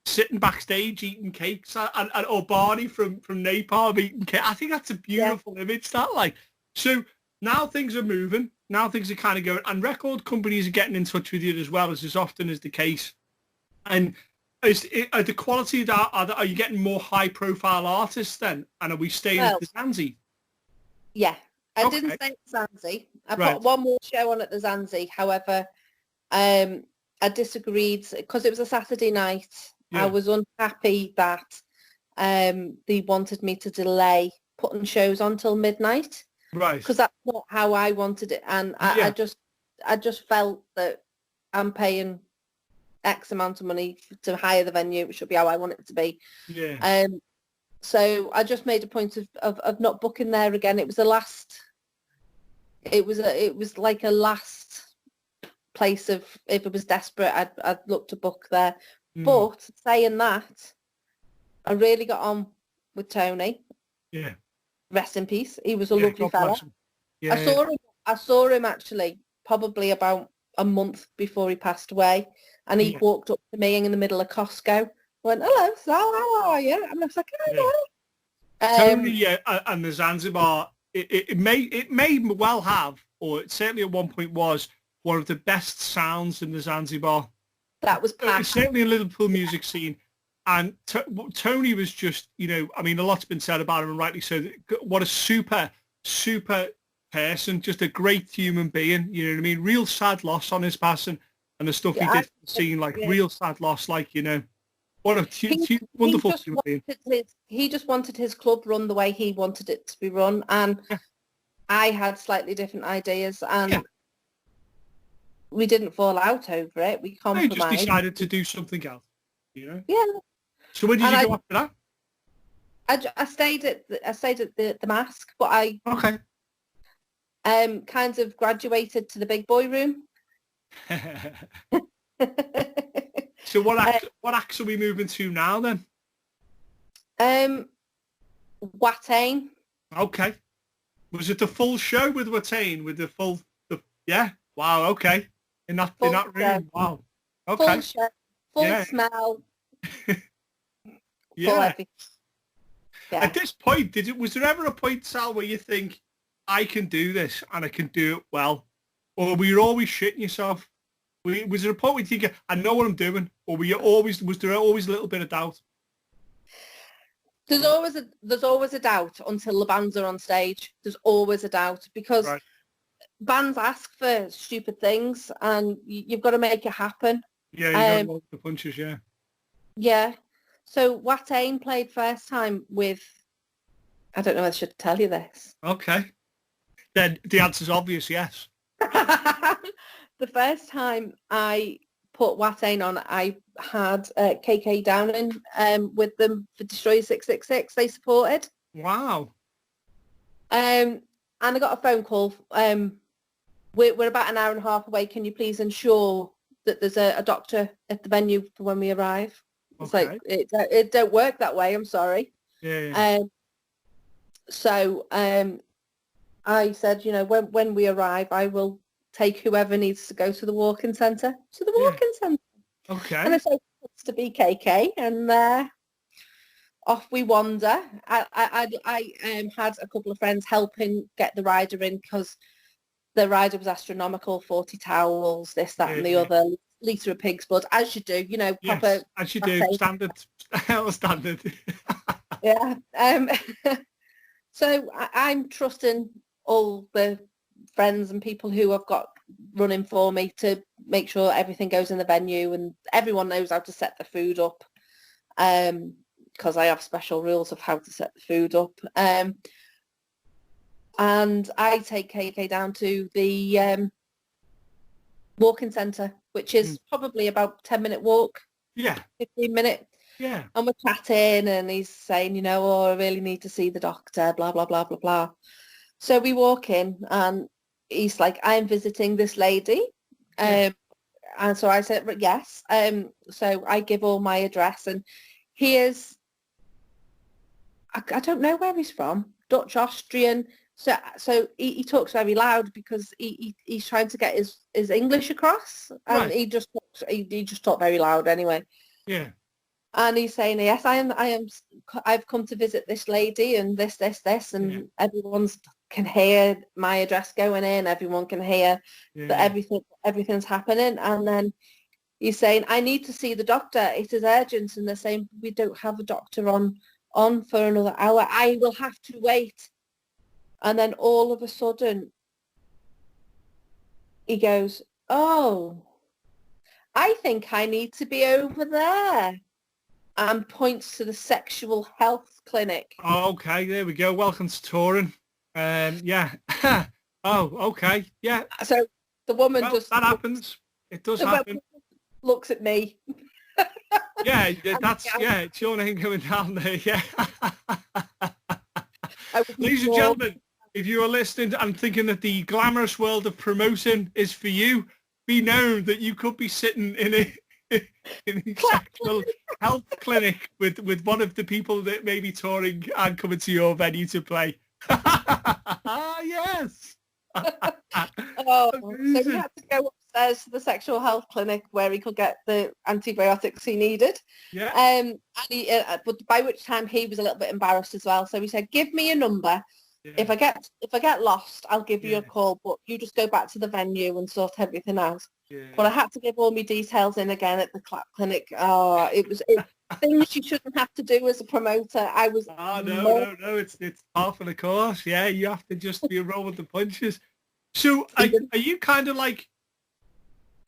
sitting backstage eating cakes, or Barney from Napalm eating cake. I think that's a beautiful image. That like. So now things are moving. Now things are kind of going, and record companies are getting in touch with you as well, as often is the case. And are the quality of that, are you getting more high-profile artists then? And are we staying at the Zanzi? Yeah, I didn't say the Zanzi. I put one more show on at the Zanzi. However, I disagreed because it was a Saturday night. Yeah. I was unhappy that they wanted me to delay putting shows on till midnight. Right. Because that's not how I wanted it, and I just felt that I'm paying X amount of money to hire the venue. It should be how I want it to be. Yeah. So I just made a point of not booking there again. It was like a last place of, if it was desperate, I'd look to book there. But saying that, I really got on with Tony. Yeah. Rest in peace. He was a lovely fella. Yeah, I saw him actually probably about a month before he passed away, and he walked up to me in the middle of Costco. Went, hello, Sal, how are you? And I was like, Tony, and the Zanzibar, it may well have, or it certainly at one point was, one of the best sounds in the Zanzibar. That was packed. Certainly in Liverpool music scene. And Tony was just, a lot's been said about him, and rightly so. What a super, super person, just a great human being, you know what I mean? Real sad loss on his passing, and the stuff he did for the scene, like real sad loss, like, what a wonderful human being. He just wanted his club run the way he wanted it to be run, and I had slightly different ideas, and we didn't fall out over it. We compromised. He just decided to do something else, Yeah. So where did you go after that? I stayed at the Mask, but I kind of graduated to the big boy room. So what acts are we moving to now then? Watain. Okay. Was it the full show with Watain? With the full? Yeah. Wow. Okay. In that room. Show. Wow. Okay. Full show. Full smell. Yeah. At this point, was there ever a point, Sal, where you think, I can do this and I can do it well? Or were you always shitting yourself? Was there a point where you think, I know what I'm doing? Or was there always a little bit of doubt? There's always a doubt until the bands are on stage. There's always a doubt because bands ask for stupid things and you've got to make it happen. Yeah, you got to roll the punches, Yeah. So Watain played first time with, I don't know if I should tell you this. Okay. Then the answer's obvious, yes. The first time I put Watain on, I had KK Downing with them for Destroyer 666. They supported. Wow. And I got a phone call. We're about an hour and a half away. Can you please ensure that there's a doctor at the venue for when we arrive? It's like, it don't work that way. I'm sorry. Yeah. So I said, you know, when we arrive, I will take whoever needs to go to the walk-in centre. To the walk-in centre. Okay. And I said it's to be KK, and off we wander. I had a couple of friends helping get the rider in because the rider was astronomical, 40 towels, this, that, and the other, litre of pig's blood, as you do, you know, proper. Yes, as you do, standard. Standard. Yeah. So I'm trusting all the friends and people who I've got running for me to make sure everything goes in the venue and everyone knows how to set the food up, because I have special rules of how to set the food up. And I take KK down to the walking centre, which is probably about 10-minute walk. Yeah. 15-minute. Yeah. And we're chatting and he's saying, you know, oh, I really need to see the doctor, blah, blah, blah, blah, blah. So we walk in and he's like, I'm visiting this lady. And so I said, yes. So I give all my address and he is, I don't know where he's from, Dutch, Austrian. So he talks very loud because he's trying to get his English across, and he just talked very loud anyway. Yeah. And he's saying, yes, I've come to visit this lady and this, and everyone can hear my address going in. Everyone can hear that everything's happening. And then he's saying, I need to see the doctor. It is urgent. And they're saying, we don't have a doctor on for another hour. I will have to wait. And then all of a sudden, he goes, oh, I think I need to be over there. And points to the sexual health clinic. Oh, okay, there we go. Welcome to touring. Yeah. Oh, okay. Yeah. So the woman that happens. It does happen. Looks at me. Yeah, it's your name going down there. Yeah. Ladies and gentlemen, if you are listening and thinking that the glamorous world of promoting is for you, be known that you could be sitting in a sexual health clinic with one of the people that may be touring and coming to your venue to play. Yes. So he had to go upstairs to the sexual health clinic where he could get the antibiotics he needed. Yeah. And he, but by which time he was a little bit embarrassed as well. So he said, "Give me a number. Yeah. If I get lost, I'll give you a call. But you just go back to the venue and sort everything out." Yeah. But I had to give all my details in again at the clinic. Oh, it was things you shouldn't have to do as a promoter. I was. Oh no! It's half of the course. Yeah, you have to just be a roll with the punches. So are you kind of like?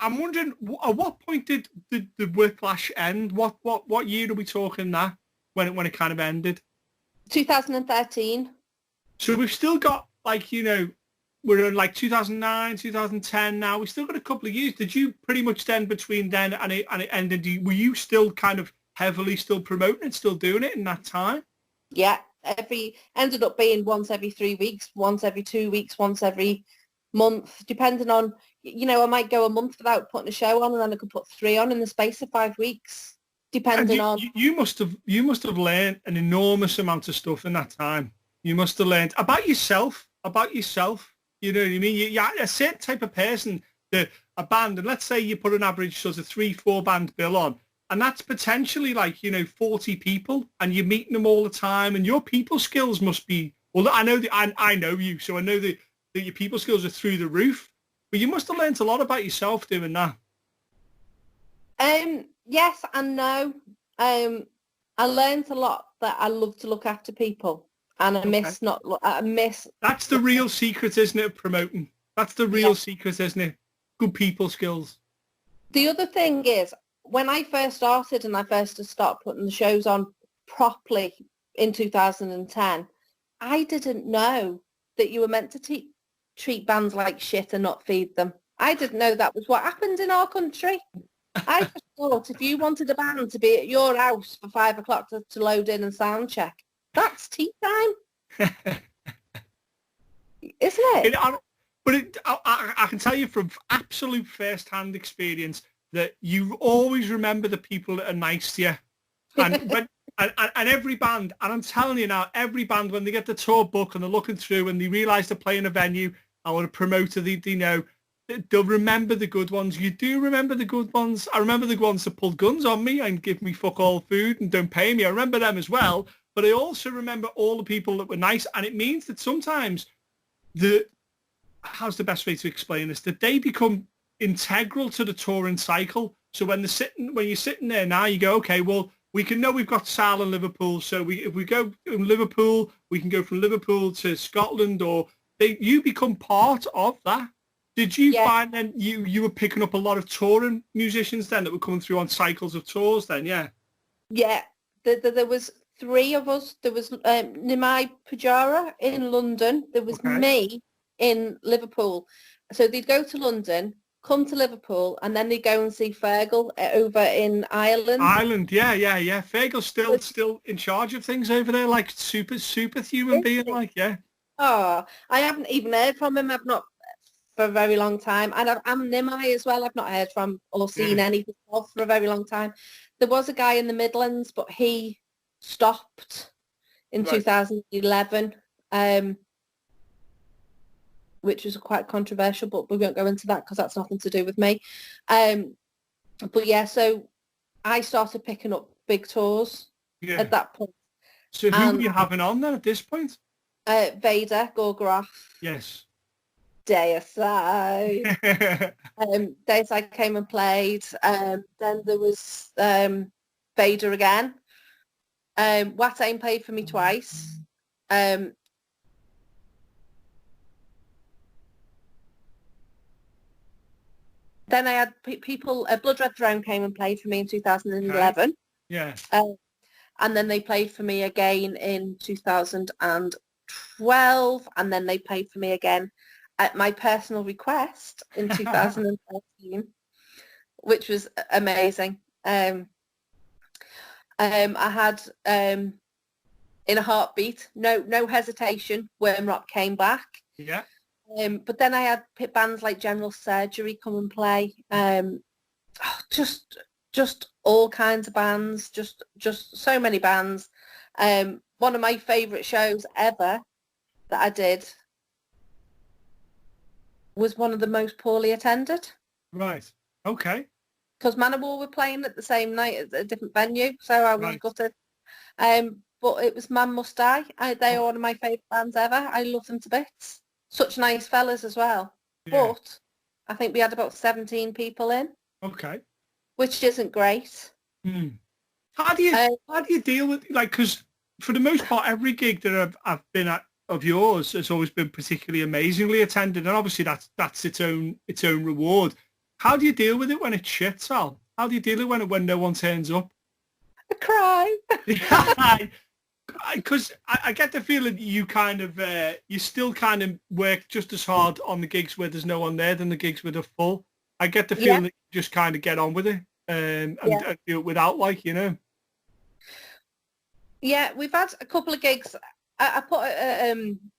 I'm wondering at what point did the Whiplash end? What year are we talking that when it kind of ended? 2013. So we've still got like, you know, we're in like 2009, 2010 now. We've still got a couple of years. Did you pretty much then between then and it ended? Were you still kind of heavily still promoting it, still doing it in that time? Yeah, ended up being once every 3 weeks, once every 2 weeks, once every month, depending on, you know, I might go a month without putting a show on and then I could put 3 on in the space of 5 weeks, depending on. You must have learned an enormous amount of stuff in that time. You must have learned about yourself. You know what I mean? You're a certain type of person that a band, and let's say you put an average sort of 3-4 band bill on, and that's potentially like, you know, 40 people, and you're meeting them all the time, and your people skills must be, well, I know I know you, so I know that your people skills are through the roof, but you must have learned a lot about yourself doing that. Yes and no. I learned a lot that I love to look after people. And I miss. That's the real secret, isn't it, of promoting? That's the real secret, isn't it? Good people skills. The other thing is, when I first started and I first started putting the shows on properly in 2010, I didn't know that you were meant to treat bands like shit and not feed them. I didn't know that was what happened in our country. I just thought if you wanted a band to be at your house for 5 o'clock to load in and sound check, that's tea time, isn't it? I can tell you from absolute first-hand experience that you always remember the people that are nice to you. And when and every band, and I'm telling you now, every band, when they get the tour book and they're looking through and they realise they're playing a venue or a promoter, they know, they'll remember the good ones. You do remember the good ones. I remember the ones that pulled guns on me and give me fuck all food and don't pay me. I remember them as well. But I also remember all the people that were nice. And it means that sometimes how's the best way to explain this? That they become integral to the touring cycle. So when you're sitting there now, you go, okay, well, we can know we've got Sal in Liverpool. So if we go in Liverpool, we can go from Liverpool to Scotland, or you become part of that. Did you find then you were picking up a lot of touring musicians then that were coming through on cycles of tours then? Yeah. Yeah. There was 3 of us. There was Nimai Pujara in London. There was me in Liverpool. So they'd go to London, come to Liverpool, and then they'd go and see Fergal over in Ireland. Yeah. Fergal's still in charge of things over there, like super human being, like, yeah. Oh, I haven't even heard from him. I've not for a very long time. And I'm Nimai as well. I've not heard from or seen anything of for a very long time. There was a guy in the Midlands, but he stopped in 2011. Which was quite controversial, but we won't go into that because that's nothing to do with me. But yeah, so I started picking up big tours at that point. So who were you having on then at this point? Vader, Gorgoroth. Yes. Deicide. Deicide came and played. Then there was Vader again. Watain played for me twice. Then I had people, Blood Red Throne came and played for me in 2011. Okay. Yeah. And then they played for me again in 2012. And then they played for me again at my personal request in 2013, which was amazing. I had, in a heartbeat, no hesitation, Wormrot came back. Yeah. But then I had bands like General Surgery come and play. Just all kinds of bands, just so many bands. One of my favourite shows ever that I did was one of the most poorly attended. Right. Okay. Because Manowar were playing at the same night at a different venue, so I was gutted. But it was Man Must Die. They are one of my favourite bands ever. I love them to bits. Such nice fellas as well. Yeah. But I think we had about 17 people in. Okay. Which isn't great. How do you deal with, like, because for the most part, every gig that I've been at of yours has always been particularly amazingly attended, and obviously that's its own reward. How do you deal with it when it's shit, Sal? How do you deal with it when no one turns up? I cry. Because I get the feeling you kind of you still kind of work just as hard on the gigs where there's no one there than the gigs where they're full. I get the feeling that you just kind of get on with it and do it without, like, you know. Yeah, we've had a couple of gigs. I put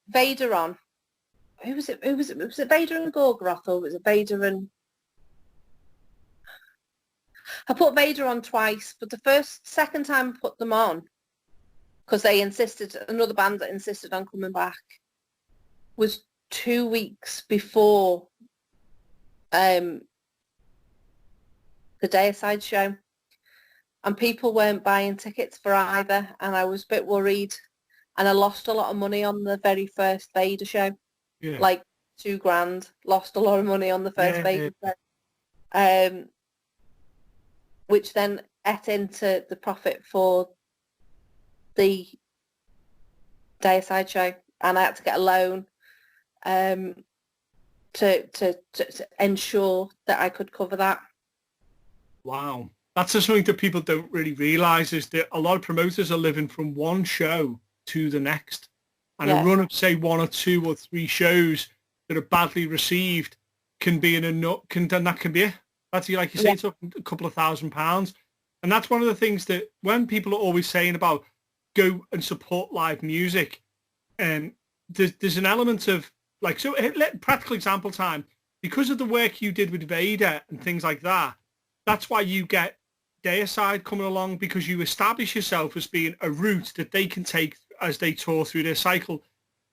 Vader on. Who was it? Was it Vader and Gorgoroth, or was it Vader and? I put Vader on twice, but the second time I put them on, because they insisted, another band that insisted on coming back, was 2 weeks before the Deicide show, and people weren't buying tickets for either, and I was a bit worried, and I lost a lot of money on the very first Vader show, like $2,000. Lost a lot of money on the first Vader show, which then ate into the profit for the Deicide show, and I had to get a loan to ensure that I could cover that. Wow. That's just something that people don't really realise, is that a lot of promoters are living from one show to the next. And a run of, say, 1 or 2 or 3 shows that are badly received can be that can be it. That's, like you say, it took a couple of £1,000. And that's one of the things that when people are always saying about go and support live music, there's an element of, like, so practical example time, because of the work you did with Vader and things like that, that's why you get Deicide coming along, because you establish yourself as being a route that they can take as they tour through their cycle.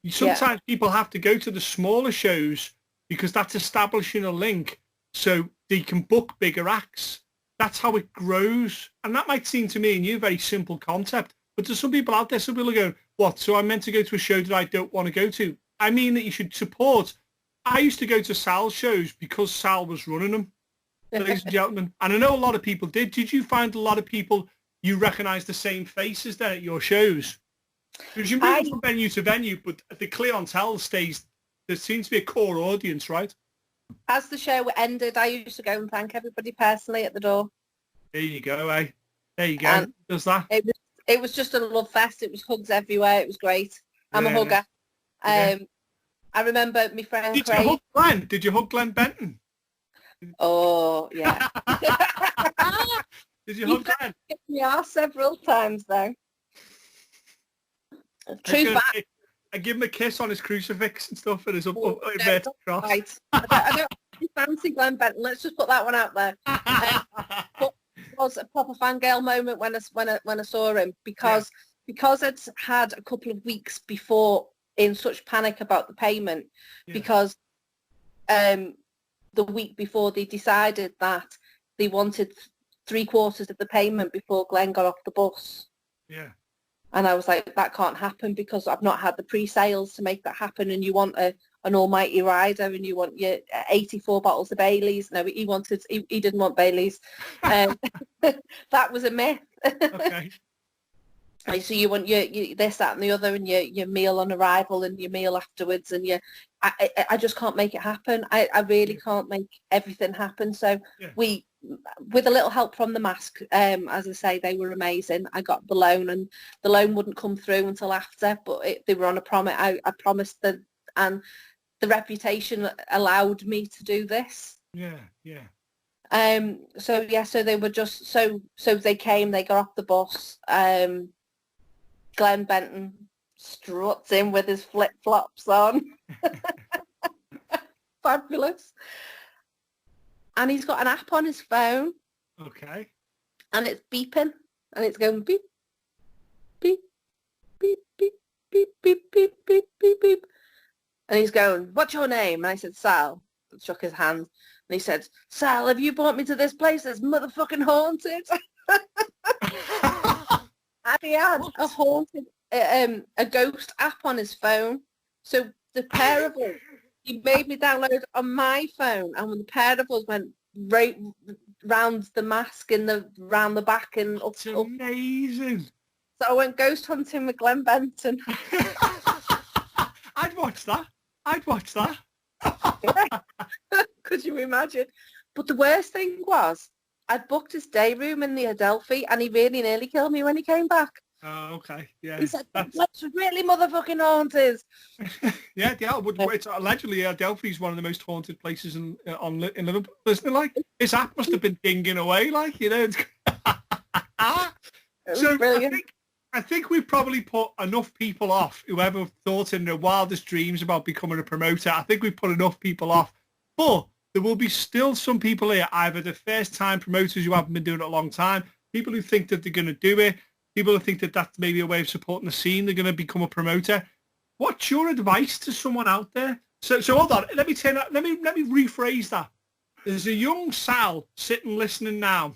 Sometimes people have to go to the smaller shows because that's establishing a link so they can book bigger acts. That's how it grows. And that might seem to me and you a very simple concept, but there's some people out there, some people are going, what, so I'm meant to go to a show that I don't want to go to? I mean that you should support. I used to go to Sal's shows because Sal was running them, ladies and gentlemen. And I know a lot of people did. Did you find a lot of people you recognise the same faces then at your shows? Because you move from venue to venue, but the clientele stays, there seems to be a core audience, right? As the show ended, I used to go and thank everybody personally at the door. There you go, eh? There you go. Does that? It was just a love fest. It was hugs everywhere. It was great. I'm a hugger. I remember my friend Craig. You hug Glen? Did you hug Glen Benton? Oh, yeah. Did you hug Glen? Me off several times though. True fact. I give him a kiss on his crucifix and stuff and his inverted cross. Right. I don't fancy Glen Benton. Let's just put that one out there. But it was a proper fangirl moment when I saw him because I'd had a couple of weeks before in such panic about the payment because the week before they decided that they wanted 3/4 of the payment before Glenn got off the bus. Yeah. And I was like, that can't happen because I've not had the pre-sales to make that happen. And you want an almighty rider and you want your 84 bottles of Baileys. No, he didn't want Baileys. That was a myth. Okay. So you want your this, that and the other and your meal on arrival and your meal afterwards. And I just can't make it happen. I really can't make everything happen. So we, with a little help from the mask, as I say, they were amazing. I got the loan and the loan wouldn't come through until after, but they were on a promise. I promised them, and the reputation allowed me to do this. Yeah, yeah. So they were just, so they came, they got off the bus. Glen Benton struts in with his flip-flops on. Fabulous. And he's got an app on his phone. Okay. And it's beeping. And it's going beep, beep, beep, beep, beep, beep, beep, beep, beep, beep. And he's going, what's your name? And I said, Sal. I shook his hand. And he said, Sal, have you brought me to this place that's motherfucking haunted? And he had a haunted, a ghost app on his phone. So the pair of us, he made me download on my phone, and when the pair of us went right round the mask and round the back and up. It's amazing. So I went ghost hunting with Glen Benton. I'd watch that. Could you imagine? But the worst thing was, I'd booked his day room in the Adelphi, and he really nearly killed me when he came back. Oh, okay. Yeah. He said, "Let's really motherfucking haunted." Yeah, it's allegedly Adelphi's one of the most haunted places in Liverpool, isn't it? Like, his app must have been dinging away, like, you know. So I think we've probably put enough people off, whoever thought in their wildest dreams about becoming a promoter. I think we've put enough people off. But there will be still some people here, either the first-time promoters who haven't been doing it a long time, people who think that they're going to do it, people who think that that's maybe a way of supporting the scene, they're going to become a promoter. What's your advice to someone out there? So hold on, let me rephrase that. There's a young Sal sitting listening now,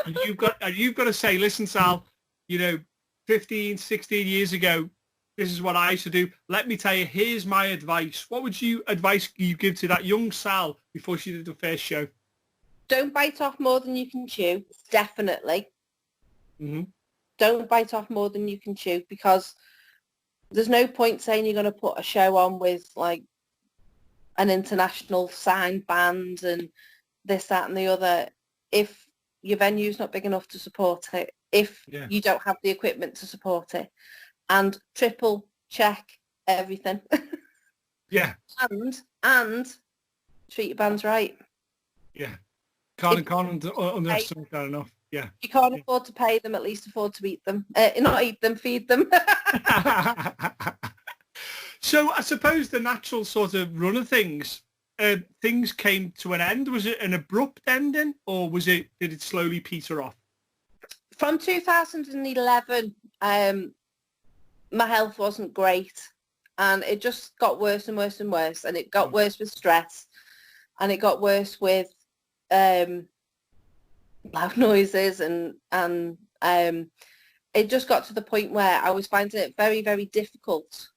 and you've got to say, listen, Sal, 15, 16 years ago, this is what I used to do. Let me tell you, here's my advice. What would advice you give to that young Sal before she did the first show? Don't bite off more than you can chew, definitely. Mm-hmm. Don't bite off more than you can chew, because there's no point saying you're going to put a show on with like an international signed band and this, that and the other if your venue's not big enough to support it, if you don't have the equipment to support it, and triple check everything. Yeah. And treat your bands right. Yeah. can't underestimate that enough. Yeah. You can't afford to pay them, at least afford to eat them. Not eat them, feed them. So I suppose the natural sort of run of things came to an end. Was it an abrupt ending, or did it slowly peter off? From 2011, my health wasn't great, and it just got worse and worse and worse, and it got worse with stress, and it got worse with loud noises, and it just got to the point where I was finding it very, very difficult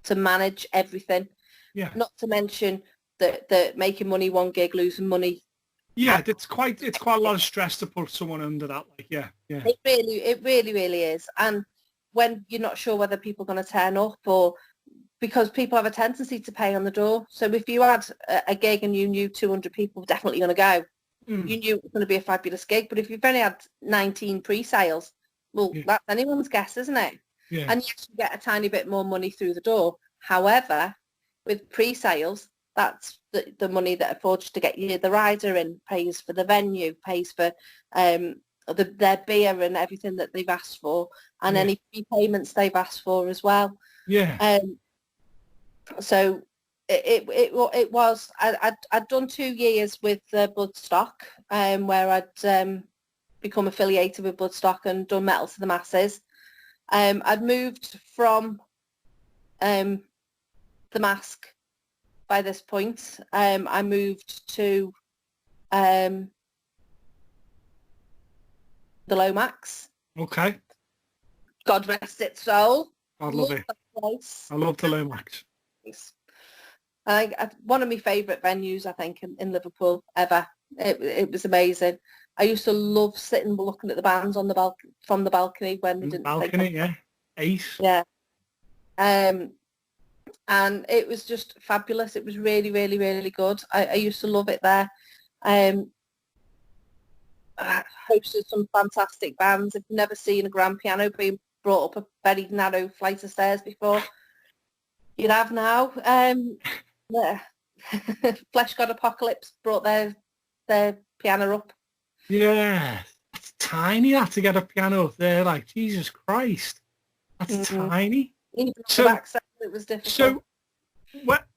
to manage everything. Yeah. Not to mention that making money one gig, losing money. Yeah, it's quite a lot of stress to put someone under that. Like, yeah. It really is. And when you're not sure whether people are going to turn up, or because people have a tendency to pay on the door. So if you had a gig and you knew 200 people were definitely going to go, you knew it was going to be a fabulous gig. But if you've only had 19 pre-sales, well, that's anyone's guess, isn't it? Yeah. And yes, you get a tiny bit more money through the door. However, with pre-sales, that's the money that affords to get you the rider in, pays for the venue, pays for their beer and everything that they've asked for, and any prepayments they've asked for as well. Yeah. So it was. I'd done 2 years with Bloodstock, where I'd become affiliated with Bloodstock and done Metal to the Masses. I'd moved from the Mask by this point. I moved to the Lomax. Okay. God rest its soul. I love it. I love the Lomax. One of my favourite venues, I think, in Liverpool ever. It was amazing. I used to love sitting looking at the bands on the from the balcony when they didn't balcony, yeah. Ace. Yeah. And it was just fabulous. It was really, really, really good. I used to love it there. I hosted some fantastic bands. I've never seen a grand piano being brought up a very narrow flight of stairs before. You'd have now. Flesh God Apocalypse brought their piano up. Yeah, that's tiny. That to get a piano up there, like Jesus Christ, that's tiny. Even the back section, it was difficult. So,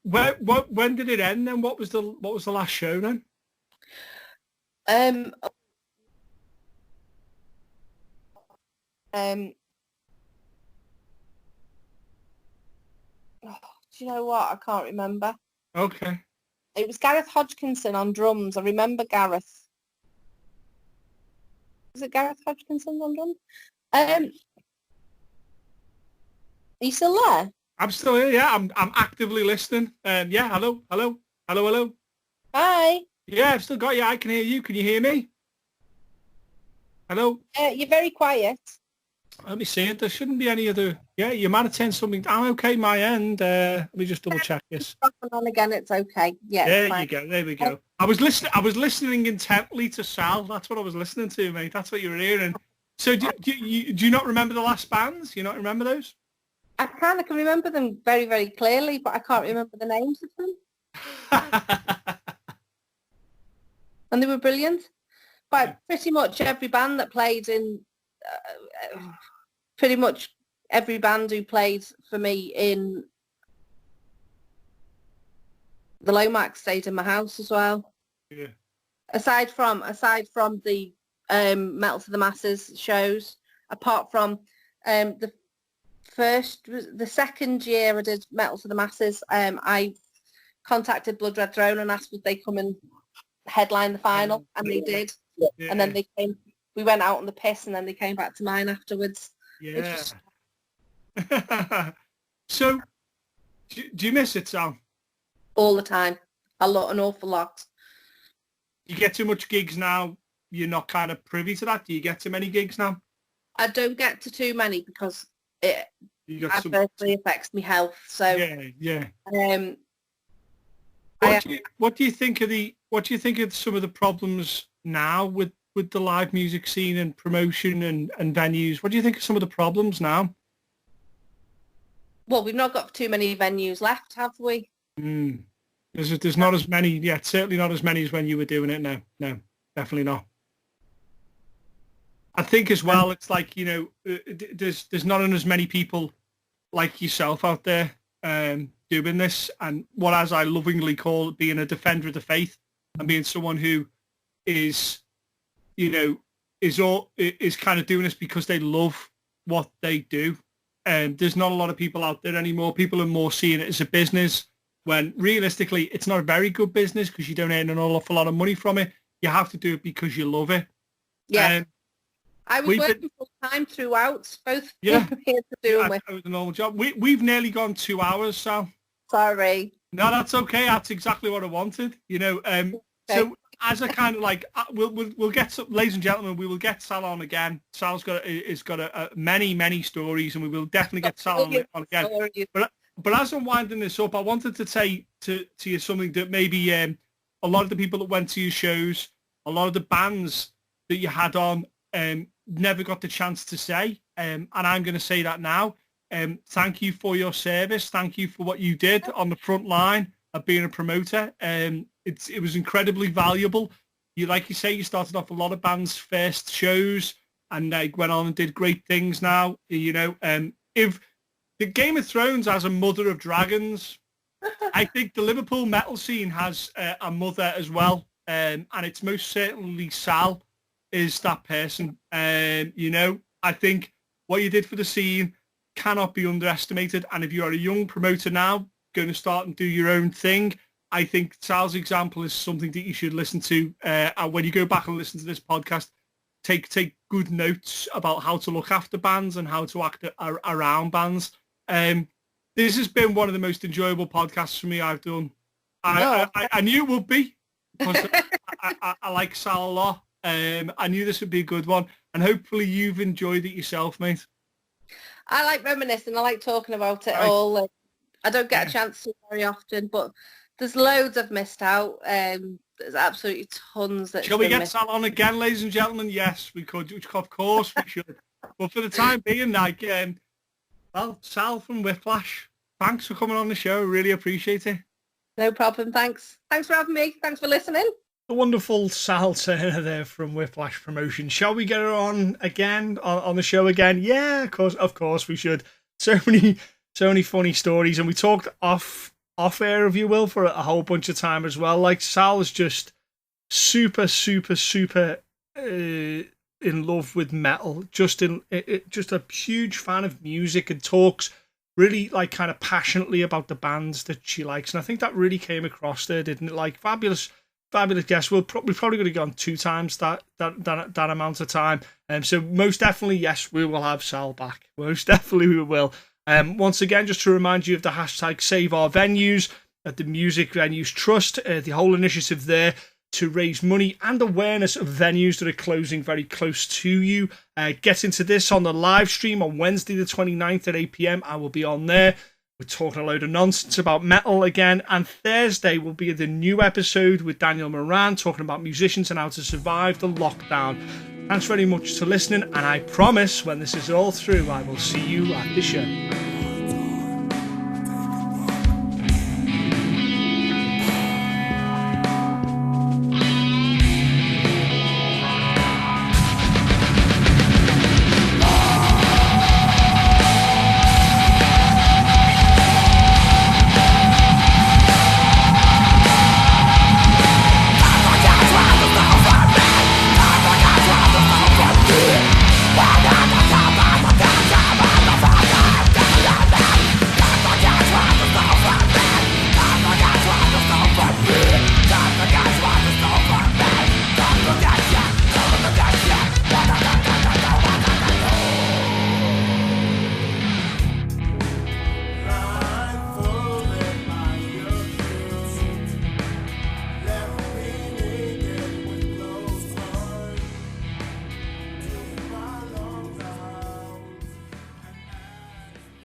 when did it end? Then what was the last show then? Do you know what? I can't remember. Okay. It was Gareth Hodgkinson on drums. I remember Gareth. Was it Gareth Hodgkinson on drums? Are you still there? I'm still here. Yeah, I'm actively listening. Yeah. Hello. Hi. Yeah, I've still got you. I can hear you. Can you hear me? Hello. You're very quiet. Let me see it. There shouldn't be any other. Yeah, you might have turned something. I'm okay. My end. Let me just double check this. On again, it's okay. Yeah. There you go. There we go. I was listening intently to Sal. That's what I was listening to, mate. That's what you were hearing. So do you not remember the last bands? You not remember those? I can remember them very, very clearly, but I can't remember the names of them. And they were brilliant. But pretty much every band that played in, pretty much every band who played for me in the Lomax stayed in my house as well. Yeah. Aside from the Metal to the Masses shows, apart from the second year I did Metal to the Masses, I contacted Blood Red Throne and asked would they come and headline the final, and they did. Yeah. And then they came. We went out on the piss, and then they came back to mine afterwards. Yeah. So, do you miss it, Sam? All the time. An awful lot. You get too much gigs now. You're not kind of privy to that. Do you get too many gigs now? I don't get to too many because it adversely affects my health. So yeah. What do you think of some of the problems now with the live music scene and promotion and venues? What do you think of some of the problems now? Well, we've not got too many venues left, have we? There's not as many yet. Certainly not as many as when you were doing it. No, definitely not. I think as well, it's like, you know, there's not as many people like yourself out there doing this, and what, as I lovingly call, being a defender of the faith and being someone who is, you know, is kind of doing this because they love what they do. And there's not a lot of people out there anymore. People are more seeing it as a business, when realistically it's not a very good business because you don't earn an awful lot of money from it. You have to do it because you love it. Yeah. I was working full time throughout, both yeah, here to do with. It was a normal job. We've nearly gone 2 hours, Sal. Sorry. No, that's okay. That's exactly what I wanted. You know, okay. So as a kind of like, we'll get some, ladies and gentlemen, we will get Sal on again. Sal's got many stories, and we will definitely get Sal on again. But as I'm winding this up, I wanted to say to you something that maybe a lot of the people that went to your shows, a lot of the bands that you had on, never got the chance to say, and I'm going to say that now. Thank you for your service. Thank you for what you did on the front line of being a promoter. It was incredibly valuable. You, like you say, you started off a lot of bands' first shows, and went on and did great things now. You know, if the Game of Thrones has a mother of dragons, I think the Liverpool metal scene has a mother as well, and it's most certainly Sal is that person. You know, I think what you did for the scene cannot be underestimated. And if you're a young promoter now, going to start and do your own thing, I think Sal's example is something that you should listen to. And when you go back and listen to this podcast, take good notes about how to look after bands and how to act around bands. This has been one of the most enjoyable podcasts for me I've done. I knew it would be, because I like Sal a lot. I knew this would be a good one, and hopefully you've enjoyed it yourself, mate. I like reminiscing. I like talking about it all. I don't get a chance to very often, but there's loads I've missed out. There's absolutely tons that. Shall we get Sal on again, ladies and gentlemen? Yes, we could. Of course we should. But for the time being, like, well, Sal from Whiplash, thanks for coming on the show. Really appreciate it. No problem. Thanks for having me. Thanks for listening. The wonderful Sal Turner there from Whiplash Promotion. Shall we get her on again on the show again? Yeah, of course we should. So many funny stories, and we talked off air, if you will, for a whole bunch of time as well. Like, Sal is just super in love with metal. Just a huge fan of music, and talks really, like, kind of passionately about the bands that she likes. And I think that really came across there, didn't it? Like, fabulous guest. We're probably going to go on 2 times that amount of time. So most definitely, yes, we will have Sal back. Most definitely we will. Once again, just to remind you of the hashtag Save Our Venues at the Music Venues Trust, the whole initiative there to raise money and awareness of venues that are closing very close to you. Get into this on the live stream on Wednesday the 29th at 8 p.m. I will be on there. We're talking a load of nonsense about metal again. And Thursday will be the new episode with Daniel Moran, talking about musicians and how to survive the lockdown. Thanks very much for listening. And I promise when this is all through, I will see you at the show.